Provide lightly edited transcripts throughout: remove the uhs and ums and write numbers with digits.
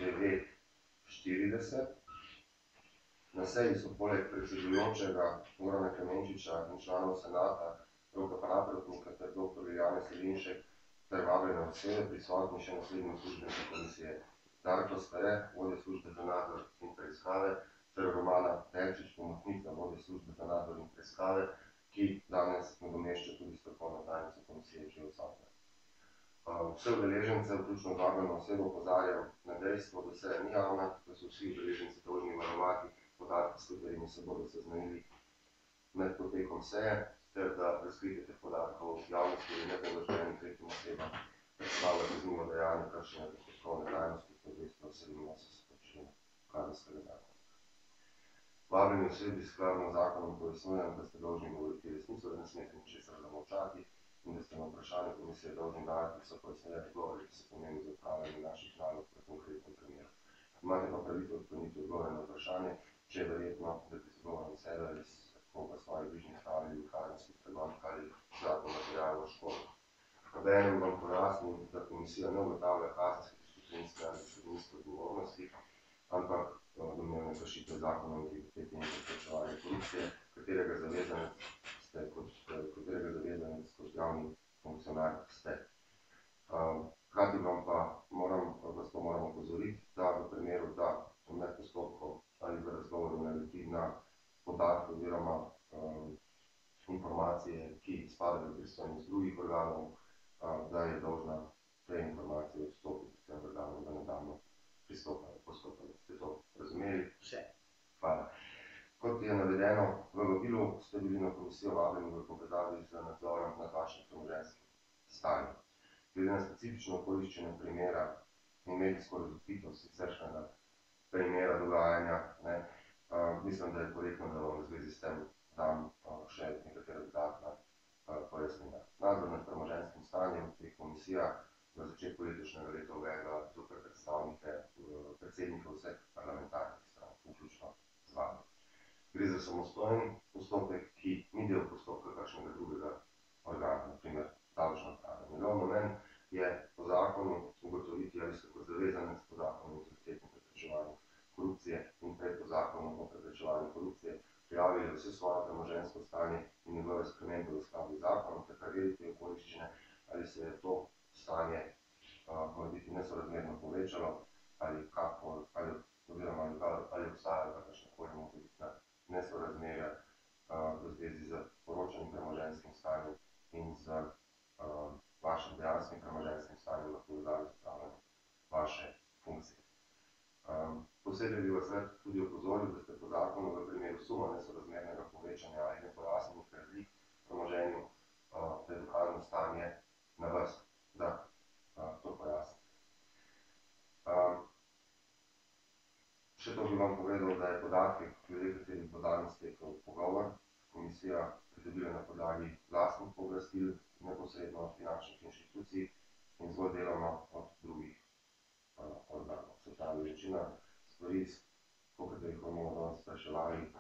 9:40. Na seji so poleg predsedujočega Gorana Klemenčiča in članov senata Roka Praprotnika ter dr. Jane Selinšek ter vabljene osebe prisotni še naslednji uslužbenci komisije. Darko Stare, vodja službe za nadzor in preiskave, ter Romana Perčič, pomočnica vodja službe za nadzor in preiskave, ki danes nadomešča tudi strokovno tajnico komisije, ki je odsotna. Vse udeležence, vključno z vabljeno osebo, opozarjam na dejstvo, da seja ni javna, da so vsi udeleženci dolžni varovati podatke, s katerimi se bodo seznanili med potekom seje, ter da razkritje teh podatkov javnosti ali nepooblaščenim tretjim osebam predstavlja kaznivo dejanje kršenja poslovne tajnosti po 287. členu Kazenskega zakonika. Vabljeni osebi skladno z zakonom pojasnjujem, da ste dolžni govoriti resnico, da ne smete ničesar zamolčati in da ste na vprašanje komisije dolžni dajati vse pojasnjene odgovore, ki so pomembni za upravljanje naših nalog v konkretnem primeru. Imate pa pravico odkloniti odgovore na vprašanje, če je verjetno, da bi izgovorili sebe ali koga svojih bližnjih stavili v kazenskih pregonih ali zakon materialno škodo. Obenem vam pojasnim, da komisija ne ugotavlja kazenske, disciplinske ali sodniške odgovornosti, ampak domnevne kršitve zakona o integriteti in preprečevanju korupcije, katerega zavezanec kot javni funkcionar ste. Hkrati vas pa moram opozoriti, da v primeru, da med postopkom ali v razgovoru naleti na podatke oziroma informacije, ki spadajo v pristojnost drugih organov, da je dolžna te informacije odstopiti s tem organom, da nadaljnje postopanje. Ste to razumeli? Vse. Hvala. Kot je navedeno, v vabilu ste bili na komisijo vabljeni v povezavi z nadzorom nad vašim premoženjskim stanjem. Glede na specifično okoliščine primera in medijsko razvpitost siceršnjega primera dogajanja, mislim, da je korektno, da vam v zvezi s tem dam še nekatera dodatna pojasnila. Nadzor nad premoženjskim stanjem je komisija v začetku letošnjega leta uvedla zoper predsednike vseh parlamentarnih strank, vključno z vami. Gre za samostojen postopek, ki ni del postopka kakšnega drugega organa, na primer davčna uprava. Njegov namen je po zakonu ugotoviti, ali ste kot zavezanec po zakonu o integriteti in preprečevanju korupcije in pred po zakonu o preprečevanju korupcije prijavili vse svoje premoženjsko stanje in njegove spremembe v skladu z zakonom, ter preveriti okoliščine, ali se je to stanje morebiti nesorazmerno povečalo ali obstajajo kakršnekoli morebitna nesorazmerja v zvezi z poročanim premoženjskim stanjem in z vašim dejanskim premoženjskim stanjem v povezavi z upravljanjem vaše funkcije. Posebej bi vas rad tudi opozoril, da ste po zakonu v primeru suma nesorazmernega povečanja ali nepojasnjenih razlik v premoženju, da je dokazano stanje na vas, da to pojasnite. Še to bi vam povedal, da je podatke, glede katerih bo danes tekel pogovor, komisija pridobila na podlagi lastnih pooblastil, neposredno od finančnih inštitucij in zgolj deloma od drugih organov. Se pravi, večina stvari, po katerih bomo danes spraševali,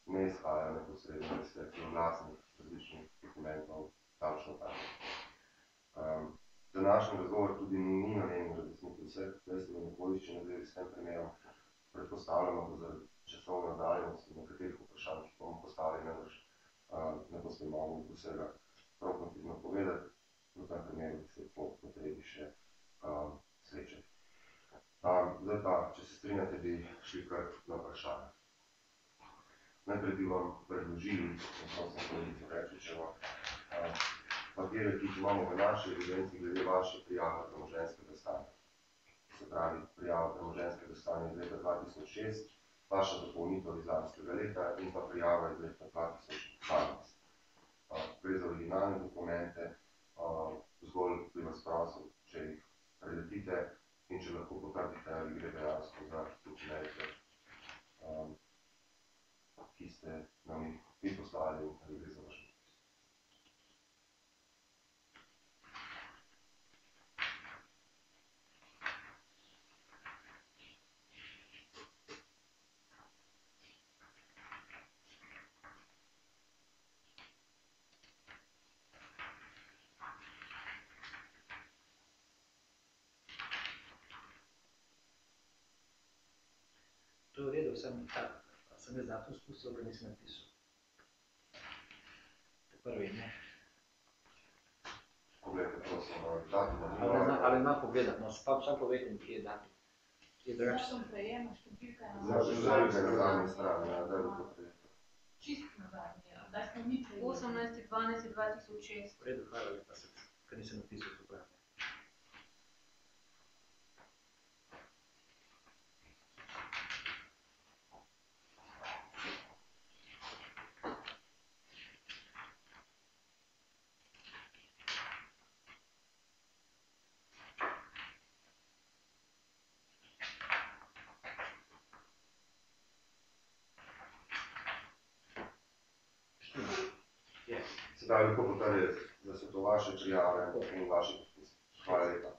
ne izhajajo neposredno iz lastnih različnih dokumentov davčne uprave. Današnji razgovor tudi ni namenjen razjasniti vseh dejstev in okoliščin v zvezi s tem primerom. Predpostavljamo, da zaradi časovne oddaljenosti nekaterih vprašanj, ki bomo postavili, ne boste mogli vsega prav konfidno povedati, v tem primeru bi se po potrebi še srečati. Zdaj pa, če se strinjate, bi šli kar na vprašanje. Najprej bi vam predložili, prosim kolegico Perčičevo, papirje, ki jih imamo v naši evidenci glede vaše prijave premoženjskega stanja. Se pravi, prijava premoženjskega stanja iz leta 2006, vaša dopolnitev iz lanskega leta in pa prijava iz leta 2012. Gre za originalne dokumente, zgolj bi vas prosil, če jih preletite in če lahko potrdite, ali gre dejansko za dokumente, ki ste nam jih vi poslali, ali gre za vaš podpis. sem tak, sem jaz datum spustil, ga nisem napisal. To je prvi, ne. Poglejte, prosim, datum. Ali ima pogledat, no, sam povejte mi, kje je datum. Datum prejema, številka je na zadnji strani, da je to prijeto. Čisto na zadnji, da smo mi prejeli. 18.12.2006. V redu, hvala lepa, ker nisem napisal, to pravi. Se pravi, lahko potrdite, da so to vaše prijave in vaši podpisi. Hvala lepa.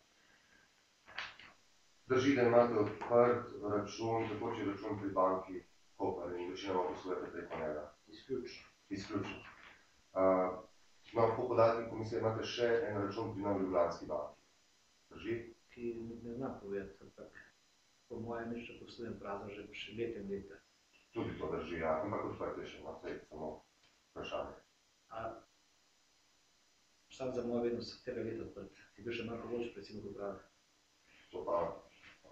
Drži, da imate odprt račun, tekoči račun pri banki Koper in večinoma poslujete preko njega. Izključno. No, po podatkih komisije imate še en račun pri Novi Ljubljanski banki. Drži? Ki ne znam povedati, ampak po mojem nič poslujem prazno že leta in leta. Tudi to drži, ja. Ampak odprt je še, no, vse samo vprašanje. Sam za moje vedno so tega leta odprt. Je bil še Marko Volč, predsednik uprave. To pa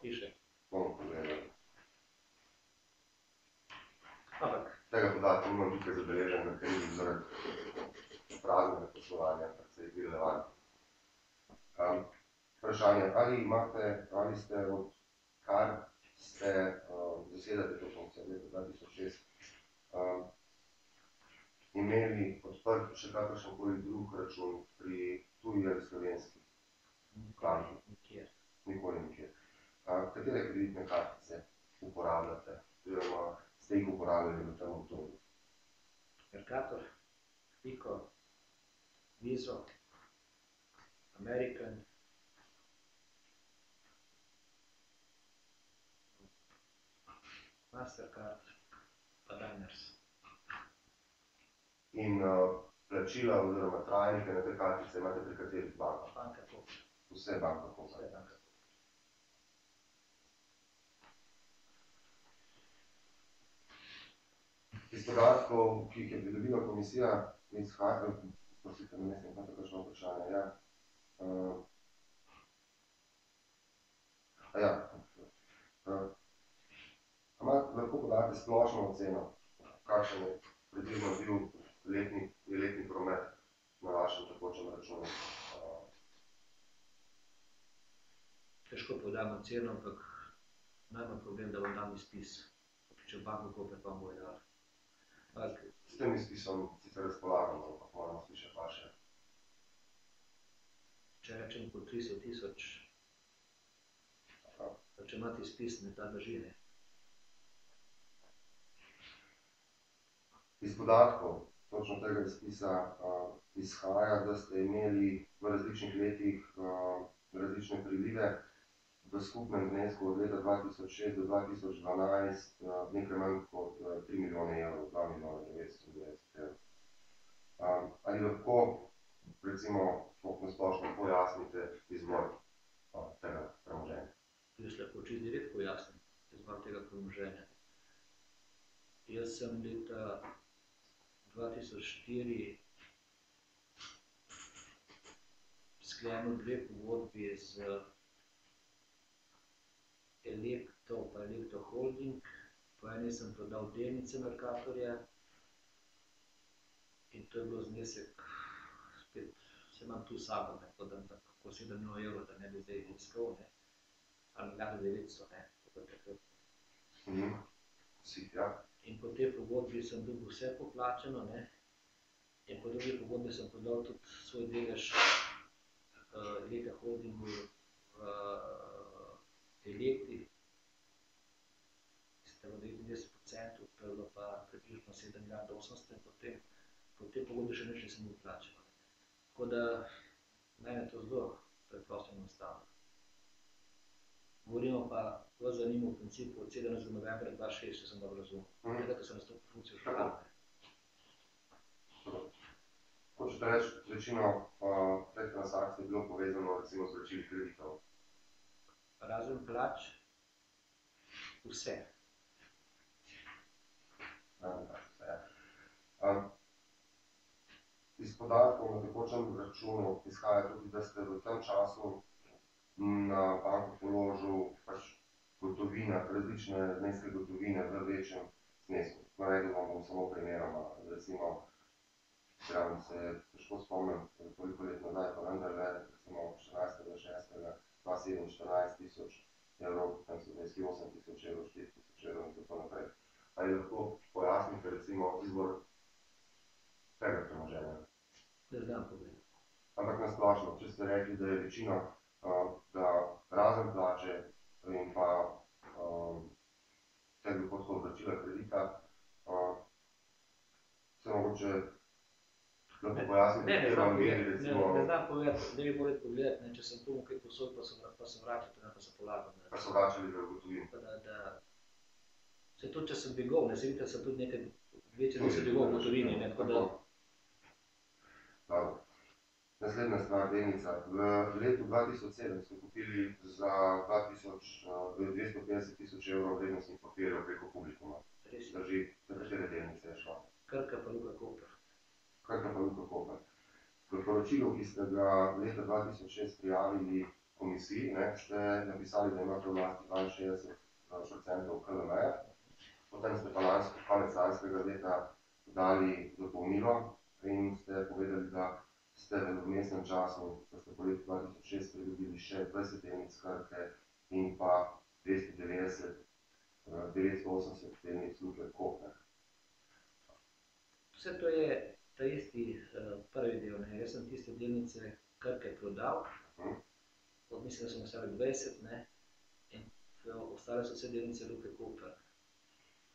Piše. bomo pogledali. Ampak. Tega podatka nimam tukaj zabeleženega, ker ni zaradi praznega poslovanja, precej irelevantno. Vprašanje, ali ste odkar ste zasedate to funkcijo leta 2006, imeli odprt še kakršenkoli drug račun pri tuji ali slovenski banki? Nikjer. Nikoli nikjer. Katere kreditne kartice uporabljate, oziroma ste jih uporabljali v tem obdobju? Mercator, Pico, Viso, American, Mastercard, pa Diners. In plačila oziroma trajnike na te kartice imate pri katerih bankah? Banka Koper. Vse banka Koper. Vse banka Koper. Iz podatkov, ki jih je pridobila komisija, izhaja, prosite, ne mislim, imate kakšno vprašanje, ja. Lahko podate splošno oceno, kakšen je približno bil letni promet na vašem tekočem računu? Težko podam oceno, ampak najmanj problem, da vam dam izpis. Če banko Koper pa bojo dali. S tem izpisom sicer razpolagamo, ampak moramo slišati vaše. Če rečem po 300 000, če imate izpis, ne ta drži, ne. Iz podatkov točno tega izpisa izhaja, da ste imeli v različnih letih različne prilive v skupnem znesku od leta 2006 do 2012 nekaj manj kot 3 milijone evrov, 2 milijona 990 evrov. Ali lahko, recimo, na splošno pojasnite izvor tega premoženja? Jaz lahko čisto direkt pojasnim izvor tega premoženja. Jaz sem leta 2004 sklenil 2 pogodbi z Elektro pa Elektro Holding. Po eni sem prodal delnice Mercatorja in to je bilo znesek, spet se imam tu sabo, ne, podam tako 7 milijonov evrov, da ne bi zdaj iskal, ne, ali milijardo 900, ne, tako takrat. In po tej pogodbi sem dobil vse poplačeno, ne, in po drugi pogodbi sem prodal tudi svoj delež Elektro Holdingu v Elektri, ki ste v 99%, to je bilo pa približno 7 milijard 800 in potem po tej pogodbi še nič nisem bil plačeno. Tako da mene to zelo preprosto in enostavno. Govorimo pa v zanimivo v principu od 17. novembra 2006, če sem dobro razumel. Tega, ko sem nastopil funkcijo župana. Hočete reči, večino teh transakcij je bilo povezano recimo z vračili kreditov? Razen plač, vse. Iz podatkov na tekočem računu izhaja tudi, da ste v tem času na banko položil pač gotovina, različne zneske gotovine v večjem znesku. Navedel vam bom samo primeroma, recimo, pravim se, težko spomnim, koliko let nazaj, pa vendarle, recimo 14.6.2007 14.000 evrov, tam so zneski 8.000 evrov, 4.000 evrov in tako naprej. Ali lahko pojasnite recimo izvor tega premoženja? Ne znam povedati. Ampak na splošno, če ste rekli, da je večina, da razen plače in pa teh dohodkov vračila kredita, se mogoče lahko pojasnite, kje vam veri, recimo... Ne znam povedati, ne bi morali pogledati, če sem komu kaj posod, pa sem vračal, pa se polagam. Pa so vračali v gotovino. Se tudi, če sem dvigov, ne se vidite, sem tudi nekaj večje, da se dvigov v gotovini, ne, tako da... Dobro. Naslednja stvar, delnica. V letu 2007 ste kupili za 250.000 evrov vrednostnih papirjev preko Publikuma. Drži, za katere delnice je šlo? Krka pa Luka Koper. Krka pa Luka Koper. V poročilu, ki ste ga leta 2006 prijavili komisiji, ste napisali, da imate v lasti 62% KLM-ja. Potem ste pa konec lanskega leta dali dopolnilo in ste povedali, da ste v vmesnem času, da ste po letu 2006 pridobili še 20 delnic Krke in pa 980 delnic Luke Koper. Vse to je ta isti prvi del, ne. Jaz sem tiste delnice Krke prodal, mislim, da sem ostali 20, ne, in ostale so vse delnice Luke Koper.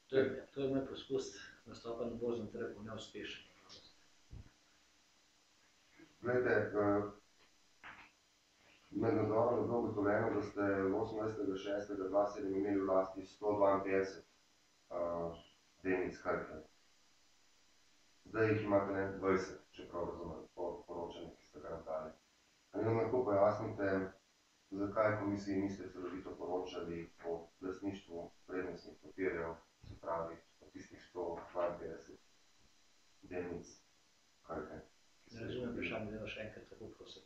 To je moj poskus nastopa na borznem trgu neuspešen. Glejte, med nadzorom je bilo ugotovljeno, da ste 28.6.2007 imeli v lasti 152 delnic Krke. Zdaj jih imate 20, če prav razumem, po poročanju, ki ste ga nabrali. Ali nam lahko pojasnite, zakaj komisiji niste celovito poročali o lastništvu vrednostnih papirjev, se pravi o tistih 152 delnic Krke? Ne razumem vprašanje, da še enkrat tako prosim.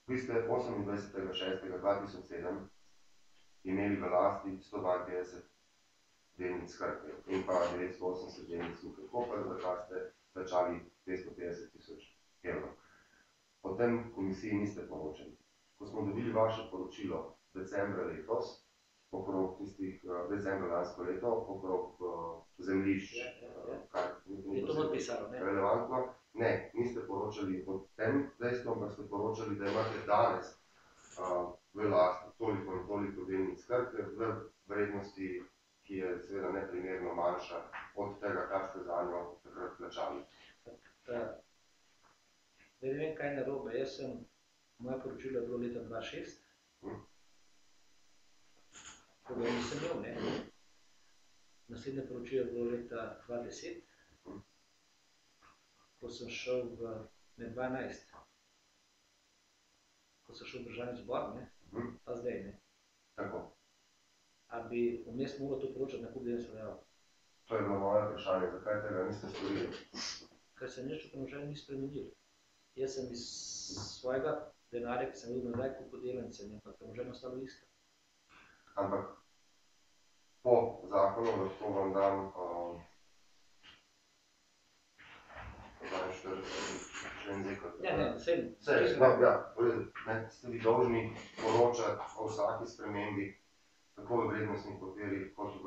Vi ste 28.6.2007 imeli v lasti 152 delnic Krke in pa 980 delnic Luke Koper, za kar ste plačali 250.000 evrov. O tem komisiji niste poročali. Ko smo dobili vaše poročilo decembra letos, okrog tistih decembra lansko leto, okrog zemljišč, Je to odpisalo, ne? relevantno. Ne, niste poročali o tem dejstvu, ampak ste poročali, da imate danes v lasti toliko in toliko delnic Krke v vrednosti, ki je seveda neprimerno manjša od tega, kar ste za njo takrat plačali. Ne vem, kaj je narobe. Moje poročilo je bilo leta 2006, ko ga nisem imel, ne. Naslednje poročilo je bilo leta 2010, ko sem šel v 2012, ko sem šel v državni zbor, ne, pa zdaj, ne. Tako. A bi vmes moral to poročati, na koliko delnic prodal? To je bilo moje vprašanje, zakaj tega niste storili? Ker se nič v premoženju ni spremenilo. Jaz sem iz svojega denarja, ki sem bil nazaj kupil delnice, pa premoženje ostalo isto. Ampak po zakonu lahko vam dam 42. Ste vi dolžni poročati o vsaki spremembi, tako v vrednostnih papirjih, kot v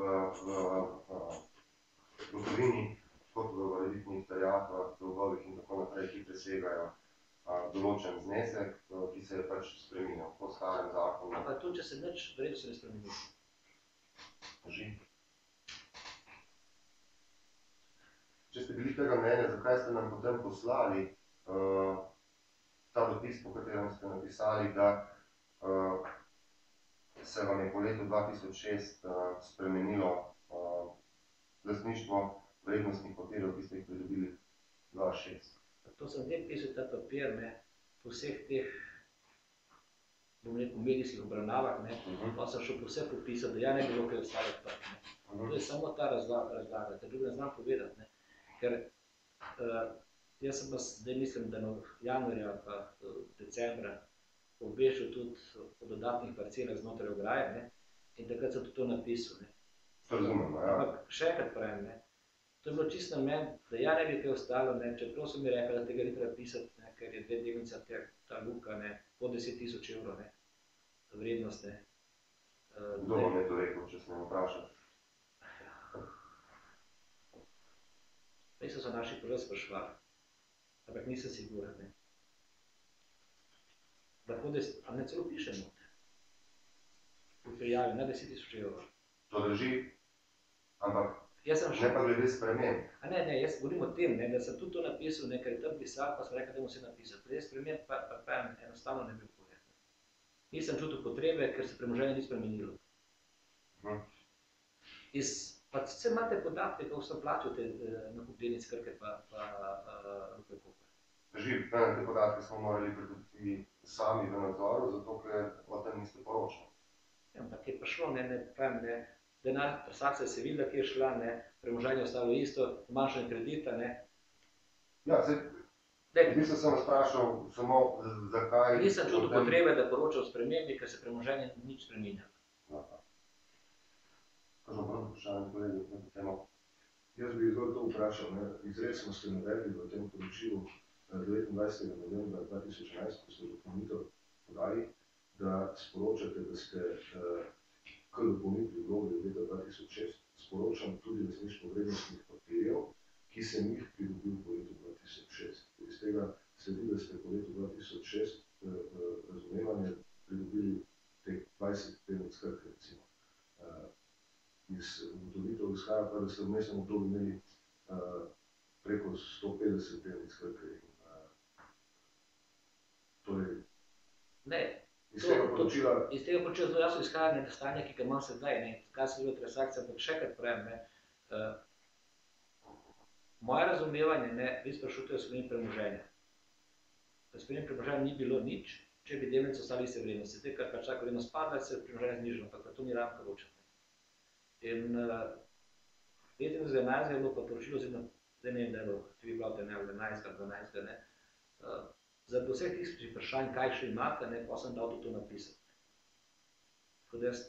gotovini, kot v valuitnih terjatvah, dolgovih in tako naprej, ki presegajo določen znesek, ki se je pač spremenil po starem zakonu. Ampak tudi, če se nič vrednosti ne spremeni. Drži. Če ste bili tega mnenja, zakaj ste nam potem poslali ta dopis, po katerem ste napisali, da se vam je po letu 2006 spremenilo lastništvo vrednostnih papirjev, ki ste jih pridobili 2006? To sem zdaj pisal ta papir, ne, po vseh teh bom rekel, medijskih obravnavah, ne, pa sem šel vse popisati, da ja ne bi bilo kaj ostalo odprto, ne. To je samo ta razlaga, ker drugo ne znam povedati, ne. Ker jaz sem vas zdaj mislim, da januarja pa decembra obveščal tudi o dodatnih parcelah znotraj ograje, ne, in takrat sem tudi to napisal, ne. Razumem, ja. Ampak še enkrat pravim, ne, to je bilo čisto namen, da ja ne bi kaj ostalo, ne, čeprav so mi rekli, da tega ni treba pisati, ne, ker je 2 delnica ta luka, ne, po 10.000 evrov, ne, vrednost, ne. Kdo vam je to rekel, če sem vprašal? Res so naši prvi sprašvali, ampak nisem siguren, ne. Da a ne celo pišem noter. V prijavi na 10.000 evrov. To drži, ampak Jaz sem ne pa glede sprememb. A ne, jaz govorim o tem, ne, da sem tudi to napisal, ne, ker je tam pisal, pa sem rekel, da bom vse napisal. Glede sprememb pa enostavno ne bi povedal. Nisem čutil potrebe, ker se premoženje ni spremenilo. Pa sicer imate podatke, kako sem plačal te nakup delnic Krke pa Luke Koper. Drži, te podatke smo morali pridobiti sami v nadzoru, zato ker o tem niste poročali. Ja, ampak je prišlo, ne pravim, ne, denar, transakcija se videla, ki je šla, ne, premoženje ostalo isto, manjšanje kredita, ne. Ja, v bistvu sem vas vprašal samo, zakaj... Nisem čutil potrebe, da poročal o spremembi, ker se premoženje nič spreminja. Kažem prav vprašanje, kolegi, na to temo. Jaz bi zgolj to vprašal, ne, izrecno ste navedli v tem poročilu 29. novembra 2011, ko ste dopolnitev podali, da sporočate, da ste k dopolnitvi vloge leta 2006 sporočam tudi lastništvo vrednostnih papirjev, ki sem jih pridobil po letu 2006. Iz tega sledi, da ste po letu 2006 razumevanje pridobili teh 20 delnic Krke, recimo. Iz ugotovitev izhaja pa, da ste v vmesnem obdobju imeli preko 150 delnic Krke. Torej, iz tega poročila zelo jasno izhaja stanje, ki ga imam sedaj, ne, kaj se bilo transakcija, ampak še enkrat pravim, ne, moje razumevanje, ne, vi sprašujete o spremembi premoženja. V spremembi premoženja ni bilo nič, če bi delnice ostali iste vrednosti. Zdaj, ker pač tako vrednost padla, se je premoženje znižalo, ampak to ni ravno poročati. In 15.11. je bilo pa poročilo, zdaj ne vem, da je bilo, če bi bilo 11. 12. ne, zaradi vseh tih vprašanj, kaj še imate, ne, pa sem dal to napisati. Tako da jaz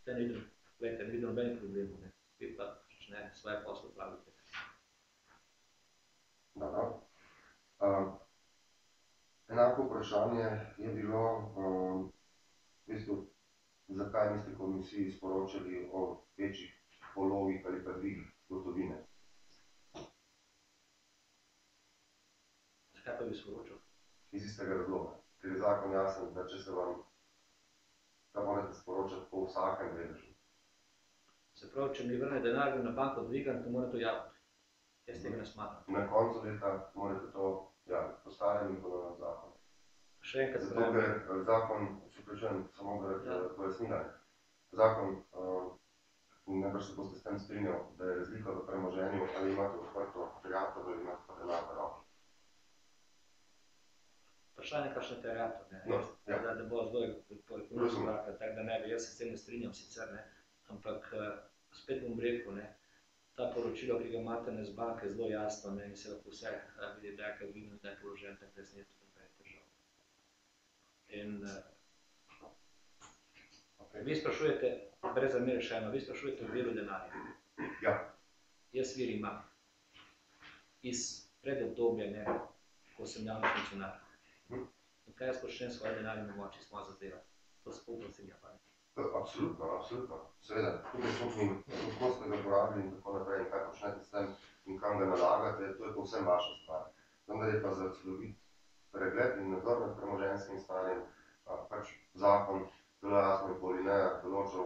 ne vidim nobenih problemov, ne. Vi pa ne, svoje posle pravite. Dobro. Enako vprašanje je bilo, v bistvu, zakaj niste komisiji sporočali o večjih polovih ali pa dvigih gotovine? Zakaj pa bi sporočal? Iz istega razloga, ker je zakon jasen, da če se vam, da morate sporočati po vsakem deležu. Se pravi, če mi vrne denar, na banko dvigam, to morate to javiti. Jaz tega ne smatram. Na koncu leta morate to javiti, po starem in po novem zakonu. Še enkrat zato, ker zakon, se pričujem, samo da pojasnila, zakon, najbrž se boste s tem strinjal, da je razlika v premoženju, ali imate odprto terjatev ali imate pa denar v roki. Vprašanje kakšne terjatev, ne, No, ja. da bo zelo ekonomsko vraka, tako da ne bi, jaz se s tem ne strinjam sicer, ne, ampak spet bom rekel, ne, ta poročilo, ki ga imate z banke, je zelo jasno, ne, in se lahko vse vidi, da je kaj vidno, da je položen, tako da se ne tudi nekaj težav. In vi sprašujete, brez zamere še eno, vi sprašujete o viru denarja. Ja. Jaz vir imam. Iz predobdobja, ne, ko sem javni funkcionar. In kaj jaz počnem s svoje denarne moči, s moja zadeva? To se povprasinja, pa ne. Absolutno, absolutno. Seveda, tukaj kako ste ga porabili in tako naprej, in kaj počnete s tem in kam ga nalagate, to je povsem vaša stvar. Vendar je pa za celovit pregled in nadzor nad premoženjskim stanjem pač zakon zelo jasno in po alinejah določil,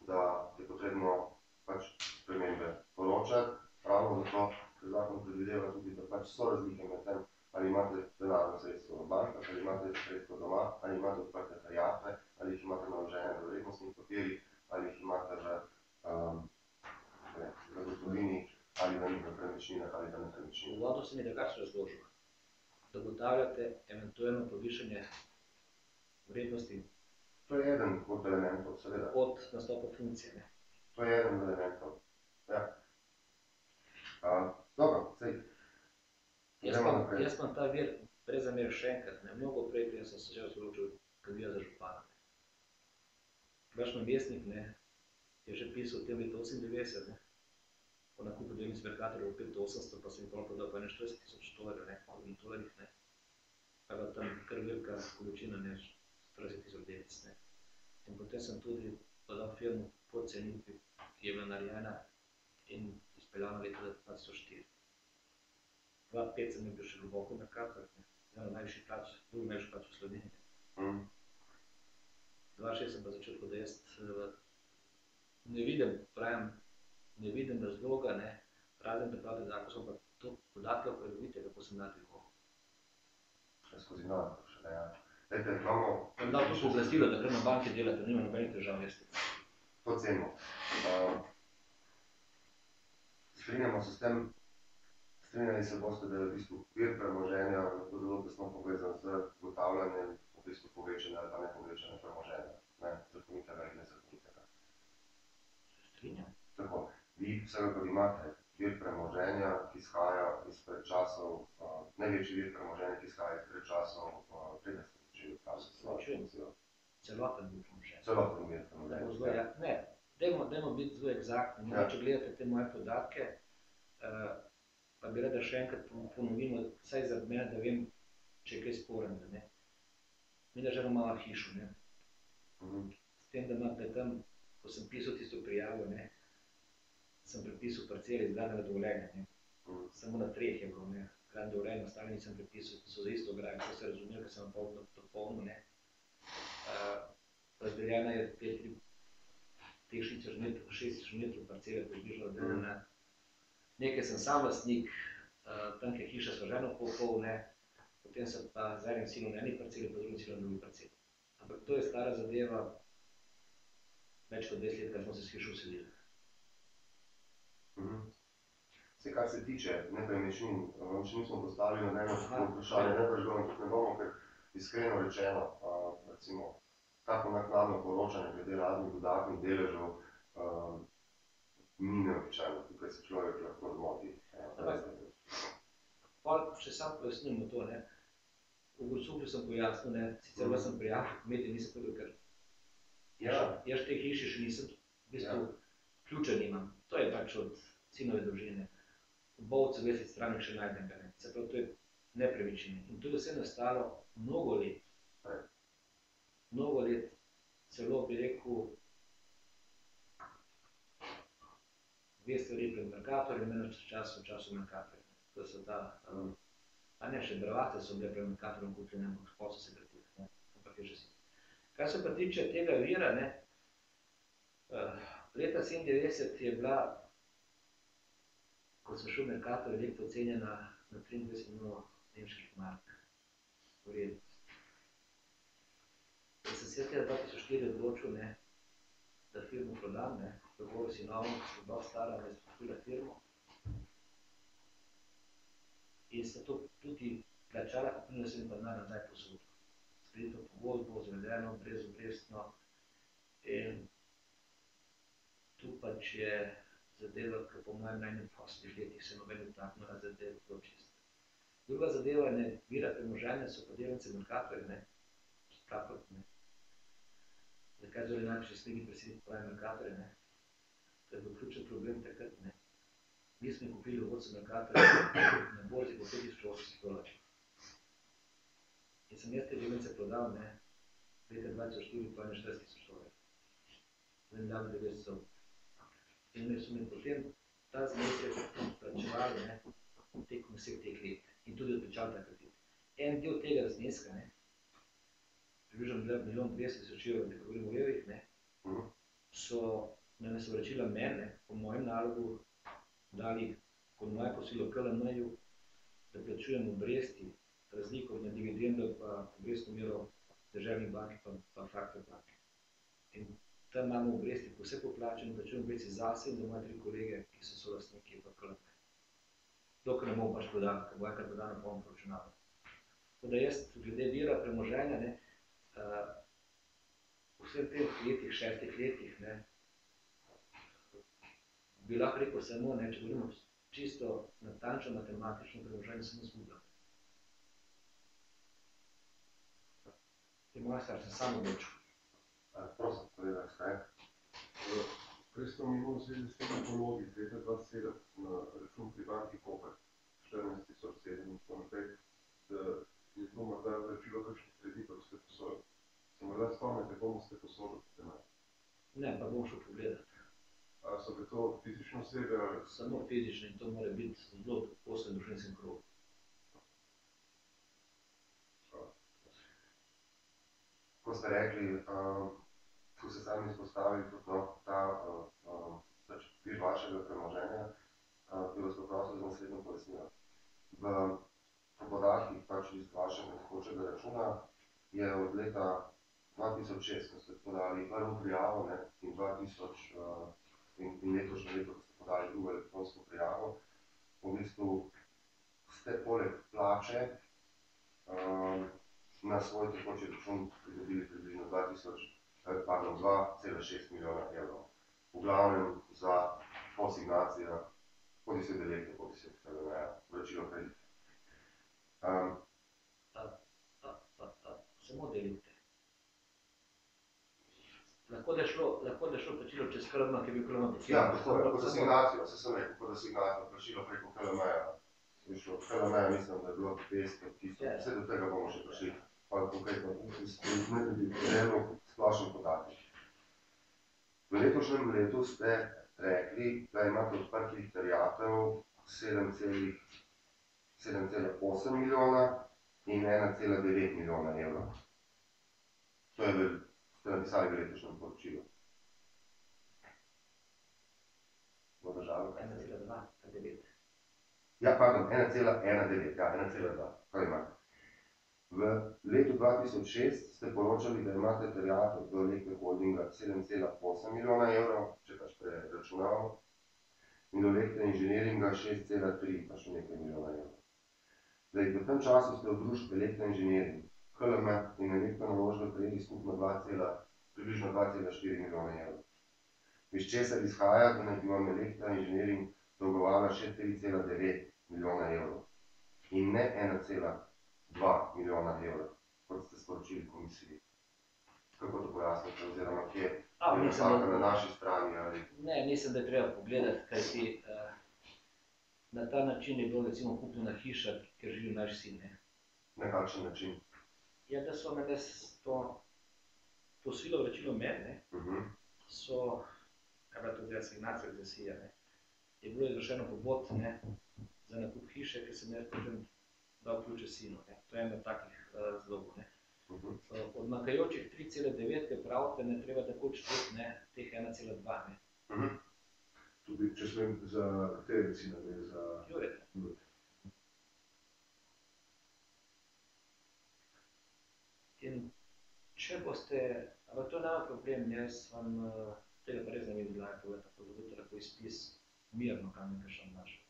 da je potrebno pač spremembe poročati, ravno zato, ker zakon predvideva tudi, da pač so razlike med tem, ali imate denarno sredstvo v bankah, ali imate sredstvo doma, ali imate odprte terjatve, ali jih imate naložene v vrednostnih papirjih, ali jih imate v gotovini, ali v nepremičninah, ali v nepremičninah. V uvodu sem je drugače razložil, da ugotavljate eventualno povišanje vrednosti To je eden od elementov, seveda. od nastopa funkcije. Ne. To je eden od elementov. Ja. Dobro, sej. Jaz imam ta vir prezamer še enkrat, ne. Mnogo prej, preden sem se že odločil kandidirat za župana. Vaš namestnik, ne, je že pisal v tem letu 98, ne, po nakupu delnic Mercatorja v 5-800, pa sem jih prodal pa 40 000 $, ne, v tolarjih, ne. Pa je bila tam kar velika količina, ne, 40 000 delnic, ne. In potem sem tudi dodal firmo po cenitvi, ki je bila narejena in izpeljana leta 2004. 2005 sem bil še globoko Mercator, ne, eno najvišji plač, drugi najvišji plač v Sloveniji. 2006 sem pa začel, tako da jaz ne vidim razloga, ne, razen da pravite, da so pa to podatke opredelite, kako sem dati dvigoval. Skozi novo, še da ja. Dajte, imamo... Sem dal to pooblastilo, da kar na banki delate, nima nobenih težav, veste. To cenimo. Strinjamo se s tem, strinjali se boste, da je v bistvu vir premoženja lahko zelo tesno povezan z zagotavljanjem v bistvu povečanja ali pa nepovečanja premoženja, ne, zakonitega ali nezakonitega. Strinjam. Tako, vi vsekakor imate vir premoženja, ki izhaja izpred časov, največji vir premoženja, ki izhaja izpred časov, preden ste začeli upravljati. Celoten vir premoženja. Celoten vir premoženja. Ne, dajmo biti zelo egzaktni, če gledate te moje podatke, pa bi rada še enkrat ponovimo, vsaj za mene, da vem, če je kaj sporenega, ne. Mi država imamo hišo, ne. S tem, da imate tam, ko sem pisal tisto prijavo, ne, sem prepisal parcele iz gradnega dovoljenja, ne. Samo na 3 je bilo, ne. Gradnega dovoljenja, ostale nisem prepisal, so za isto ograjo, ko ste razumeli, ker sem vam dopolnil, ne. Razdeljena je teh 6 metrov parcele približno razdeljena. Nekaj sem sam lastnik, tam, kjer hiša složeno pol, ne. Potem sem pa z enim silom na eni parceli, pa drugim silom na drugi parceli. Ampak to je stara zadeva, več kot 20 let, kar smo se s hišo vselili. Vse, kar se tiče nepremičnin, vam še nismo postavili na eno vprašanje, ne bomo, ker iskreno rečeno, recimo, tako naknadno poročanje glede raznih dodatnih deležev, ni neobičajno, tukaj se človek lahko zmoti. Še sam pojasnimo to, ne. V Grosuplju sem pojasnil, ne, sicer vas sem prijavil, kmetje nisem povedal, ker jaz v tej hiši še nisem, v bistvu, ključa nimam. To je pač od sinove družine. V Bovcu 20 stranek še najdem ga, ne. Se pravi, to je nepremičnine. In to je vse nastalo mnogo let. Mnogo let, celo bi rekel, 2 stvari pred Mercatorjem, eno v času Mercatorja. To so ta, a ne, še brevate so bile pred Mercatorjem kupljene, pa so se gradile, ne, ampak je že si. Kar se pa tiče tega vira, ne, leta 97 je bila, ko sem šel v Mercator, elektra ocenjena na 23 milijonov nemških mark vrednost. In sem se leta 2004 odločil, ne, da firmo prodam, ne, dogovoril si novo, ko sem bila stara, da sem kupila firmo. In sem to tudi plačala, kupila sem pa nazaj posodila. Sprejeta pogodbo, zvedeno, brezobrestno. In tu pač je zadeva, ki po mojem najmanj 8 letih se noben vtaknila zadeva zelo čisto. Druga zadeva, ne, vira premoženja so pa delnice Mercatorja, ne, Fraport, ne. Zakaj zelo najprej sledi predsednik pravi Mercatorja, ne? To je bil ključen problem takrat, ne. Mi smo kupili vodce Mercatorja na borzi po $5,800. In sem jaz te delnice prodal, ne, leta 2004 po $41,000. Zdaj dan 900. In so mi potem ta znesek plačevali, ne, tekom vseh teh let. In tudi odplačali ta kredit. En del tega zneska, ne, približno 1,200,000 €, da govorimo o evrih, ne, so vračila mene, po mojem nalogu, dali kot moje posilo KLM-ju, da plačujem obresti, razliko med dividendo pa obrestno mero Deželnih bank pa Fraport banke. In tam imamo obresti vse poplačene, plačujem obresti zase in za moje 3 kolege, ki so solastniki pa KLM. Dokler ne bomo pač prodali, ker bo enkrat prodano polno proračunalo. Tako da jaz glede vira premoženja, ne, vseh teh letih, 6 letih, ne, bi lahko rekel samo, ne, če govorimo čisto natančno matematično preloženje, samo izgubljam. Je moja stvar, sem sam odločil. Prosim, povedaj, kaj? Prej ste omenili zvezi s tem pologi, leta 2007 na račun pri banki Koper, 14.007 in tako naprej, da je to morda vračilo kakšnih kreditov, ste posojili. Se morda spomnite, komu ste posojili denar? Ne, pa bom šel pogledat. A so bile to fizične osebe ali? Samo fizične in to mora biti zelo posebno družinskem krogu. Ko ste rekli, ko ste sami izpostavili tudi pač vir vašega premoženja, bi vas poprosil za naslednjo pojasnilo. Po podatkih pač iz vašega tekočega računa je od leta 2006, ko ste podali prvo prijavo, ne, in letošnje leto, ko ste podali drugo elektronsko prijavo, v bistvu ste poleg plače na svoj tekoči račun pridobili približno 2,6 milijona evrov. V glavnem za posignacijo, podi se delete, podi se vračilo kredite. Samo delite. Lahko da je šlo plačilo čez KLM, ki je bil KLM. Ja, kot asignacijo, se sem rekel, kot asignacijo, plačilo preko KLM-ja. KLM-ja mislim, da je bilo 200 000, vse do tega bomo še prišli. Pa konkretno, splošen podatek. V letošnjem letu ste rekli, da imate odprtih terjatev 7,8 milijona in 1,9 milijona evrov. To je ste napisali v letošnjem poročilu. Bo držalo? 1,2,9. Ja, pardon, 1,19, ja, 1,2, kaj imate? V letu 2006 ste poročali, da imate terjatev do Elektre Holdinga 7,8 milijona evrov, če pač preračunavamo, in do Elektre Inženiringa 6,3, pa še nekaj milijona evrov. Zdaj, v tem času ste v družbi Elektre Inženiring, KLM in Elektro naložbe prejeli skupno približno 2,4 milijona evrov. Iz česar izhaja, da naj bi vam Elektra Inženiring dolgovala še 3,9 milijona evrov in ne 1,2 milijona evrov, kot ste sporočili komisiji. Kako to pojasnite, oziroma kje je napaka na naši strani? Ali... Ne, mislim, da je treba pogledati, kaj ti na ta način je bilo recimo kupljena hiša, kjer živi naš sin. Ne? Na kakšen način? Ja, da so mene to posilo vračilo mene, so, kaj pa tudi asignacija eksesija, je bilo izvršeno pobot za nakup hiše, ker sem jaz potem dal ključe sinu. To je eno takih razlogov. Od manjkajočih 3,9, ki pravite, ne treba tako četiti teh 1,2. Tudi, če smem, za katere cene gre za... Jurek. In če boste, ampak to nema problem, jaz vam tega pa res ne vidim glave povedati, tako da boste lahko izpis mirno, kam nekaj še našel.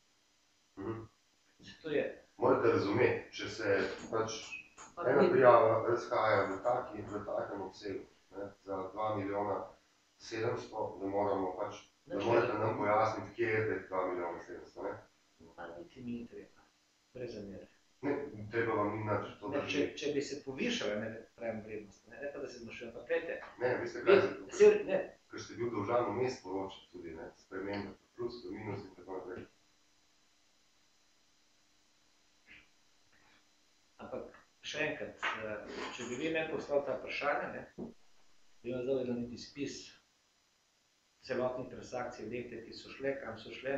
Zato je... Morate razumeti, če se pač ena prijava razhaja v takem obsegu, za 2 milijona 700, da moramo pač, da morate nam pojasniti, kje je teh 2 milijona 700, ne? Pa niti mi ni treba, brez zamere. Ne, treba vam ni nač to drži. Če bi se povišala, pravim vrednost, ne pa da se zmanjšuje, pa gledajte. Ne, veste kaj se to, ker ste bil dolžan vmes poročiti tudi, spremembe, plus, minus in tako naprej. Ampak še enkrat, če bi vi meni poslali ta vprašanja, bi vam zdaj niti spis celotnih transakcij, Elektre, ki so šle, kam so šle,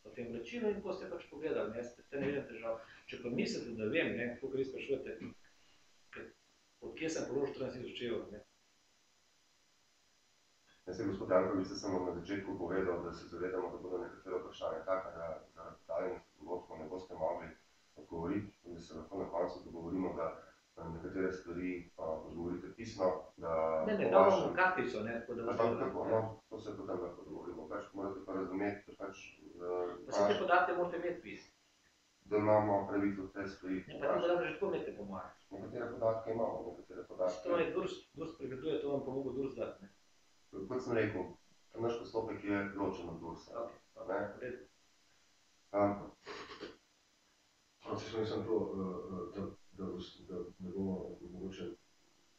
po tem vračilu in boste pač pogledali, jaz te ne vidim težav. Če pa mislite, da vem, koliko res sprašujete, od kje sem položil 13,000 evrov, Jaz sem gospod Jankovič, samo na začetku povedal, da se zavedamo, da bodo nekatere vprašanja taka, da zaradi tajnih pogodkov ne boste mogli odgovoriti, da se lahko na koncu dogovorimo, da nekatere stvari odgovorite pisno, da... Ne, dal bom kartico, tako da... Tako, to se potem lahko dogovorimo, pač morate pa razumeti, da pač... Pa se te podatke morate imeti vi. da imamo pravico te stvari. Ne, pa ti podatke že tako imete po mojem. Nekatere podatke imamo, nekatere podatke. Stroj DURS pregleduje, to vam pomogel DURS dati, ne? Kot sem rekel, naš postopek je ločen od DURS-a. Mislim to, da ne bomo mogoče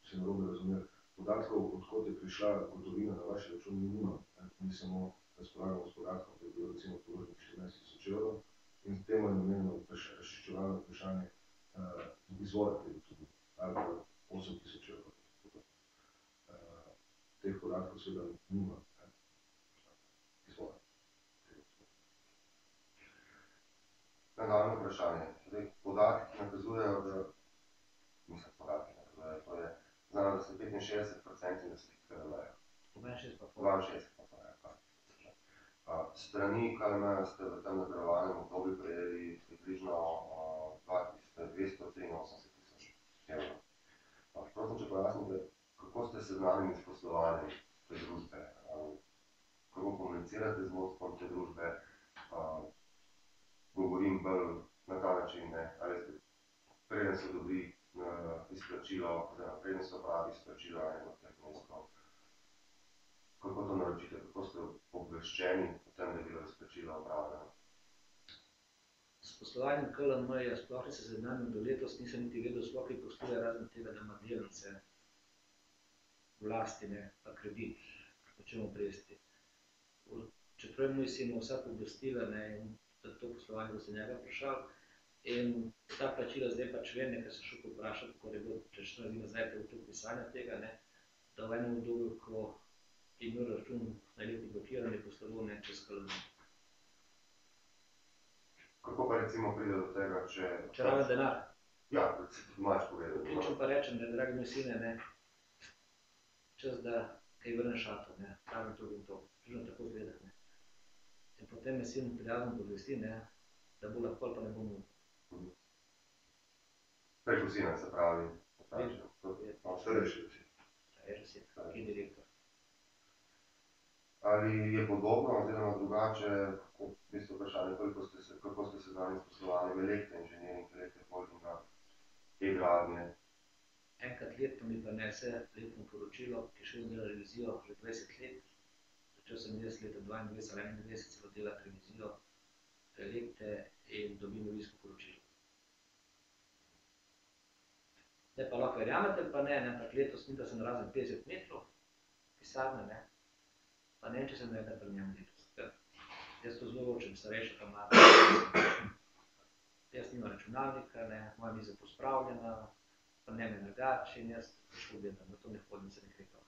se narobe razumeli. Podatkov, odkot je prišla gotovina na vaš račun, mi nimamo. Mi samo razpolagamo s podatkom, da je bilo recimo položenih 14 000 evrov in temu je namenjeno razčiščevalno vprašanje izvora te gotovine, ali pa 8 000 evrov. Teh podatkov seveda nima izvora. Nadaljno vprašanje. Podatki nakazujejo, to je znano, da ste 65% investitorjev KLM-ja. 62%. Strani KLM-ja ste v tem nadaljevanjem obdobju prejeli približno 283 000 evrov. Prosim, če pojasnite, kako ste seznanjeni s poslovanjem te družbe? Kako komunicirate z vodstvom te družbe? Govorim bolj na ta način, ne? Ali ste, preden se odobri izplačilo, oziroma preden se opravi izplačilo enega od teh zneskov, kako to naročite, kako ste obveščeni o tem, da je bilo izplačilo opravljeno? S poslovanjem KLM-ja sploh se seznanil do letos, nisem niti vedel, sploh ki posluje razen tega, da ima delnice v lasti, ne, pa kredit, o čem obresti. Čeprav mu si imel vsa pooblastila, ne, in za to poslovanje bo se njega vprašal. In ta plačila zdaj pač vem, ker sem šel povprašati, kako je bilo čez 4 dni nazaj to pisanja tega, ne, da v enem obdobju, ko je imel račun na leti blokiran, je posloval ne čez KLM. Kako pa recimo pride do tega, če... Če raven denar. Ja, da si tudi imaš povedati. Kličem pa rečem, da dragi moj sine, ne, čas da kaj vrneš šato, ne, pravim to in to. Prižno tako zgleda, ne. In potem me sin prijazno podvesti, ne, da bo lahko ali pa ne bom mogel. Preko sina se pravi. Starejši si. Starejši si, ki je direktor. Ali je podobno, oziroma drugače, v bistvu vprašanje, kako ste seznanjeni s poslovanjem elektroinženjering, elektroholdinga, e-gradnje? Enkrat letno mi prinese letno poročilo, ki še dela revizijo že 20 let. Začel sem jaz leta 22 ali 21 celo delati revizijo Elektre in dobim revizijsko poročilo. Zdaj pa lahko verjamete, pa ne, ampak letos mi, da sem razen 50 metrov pisarne, ne, pa ne vem, če sem nekaj pri njem letos. Jaz to zelo ločem, starejša kamara. Jaz nimam računalnika, ne, moja miza pospravljena, pa ne me nagač in jaz šel gledam, na to ne hodim se nekaj to.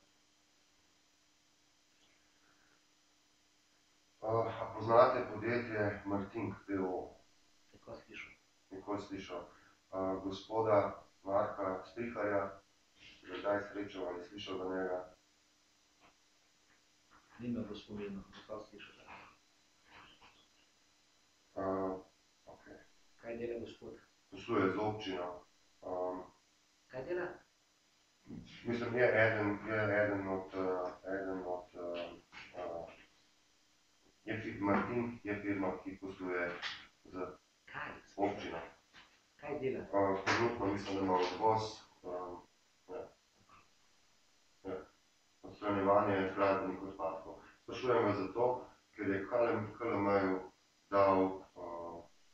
A poznate podjetje Martink d.o.o.? Nikoli slišal. Gospoda Marka Striharja, ki ga kdaj srečal ali slišal za njega? Nima v spominu, nikoli slišal. Okay. Kaj dela gospod? Posluje z občino. Kaj dela? Mislim, je eden od Martink je firma, ki posluje z občino. Kaj dela? Trenutno mislim, da ima odvoz, odstranjevanje gradbenih odpadkov. Sprašujem vas zato, ker je KLM-ju dal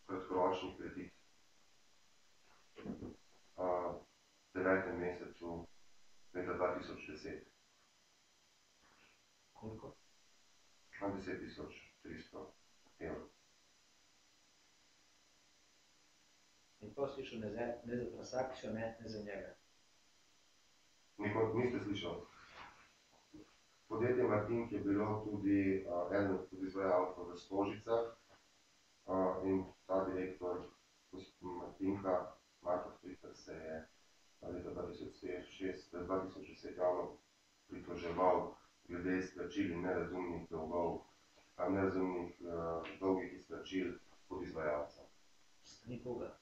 kratkoročni kredit v 9. mesecu leta 2010. Koliko? 10.300 evrov. In to slišal ne za transakcijo, ne za njega. Niste slišal. Podjetje Martink je bilo tudi eden od podizvajalcev v Stožicah in ta direktor Martinka, Marko Stritar, se je leta 2010 javno pritoževal glede izplačil in nerazumnih dolgih izplačil podizvajalcev. Strani koga?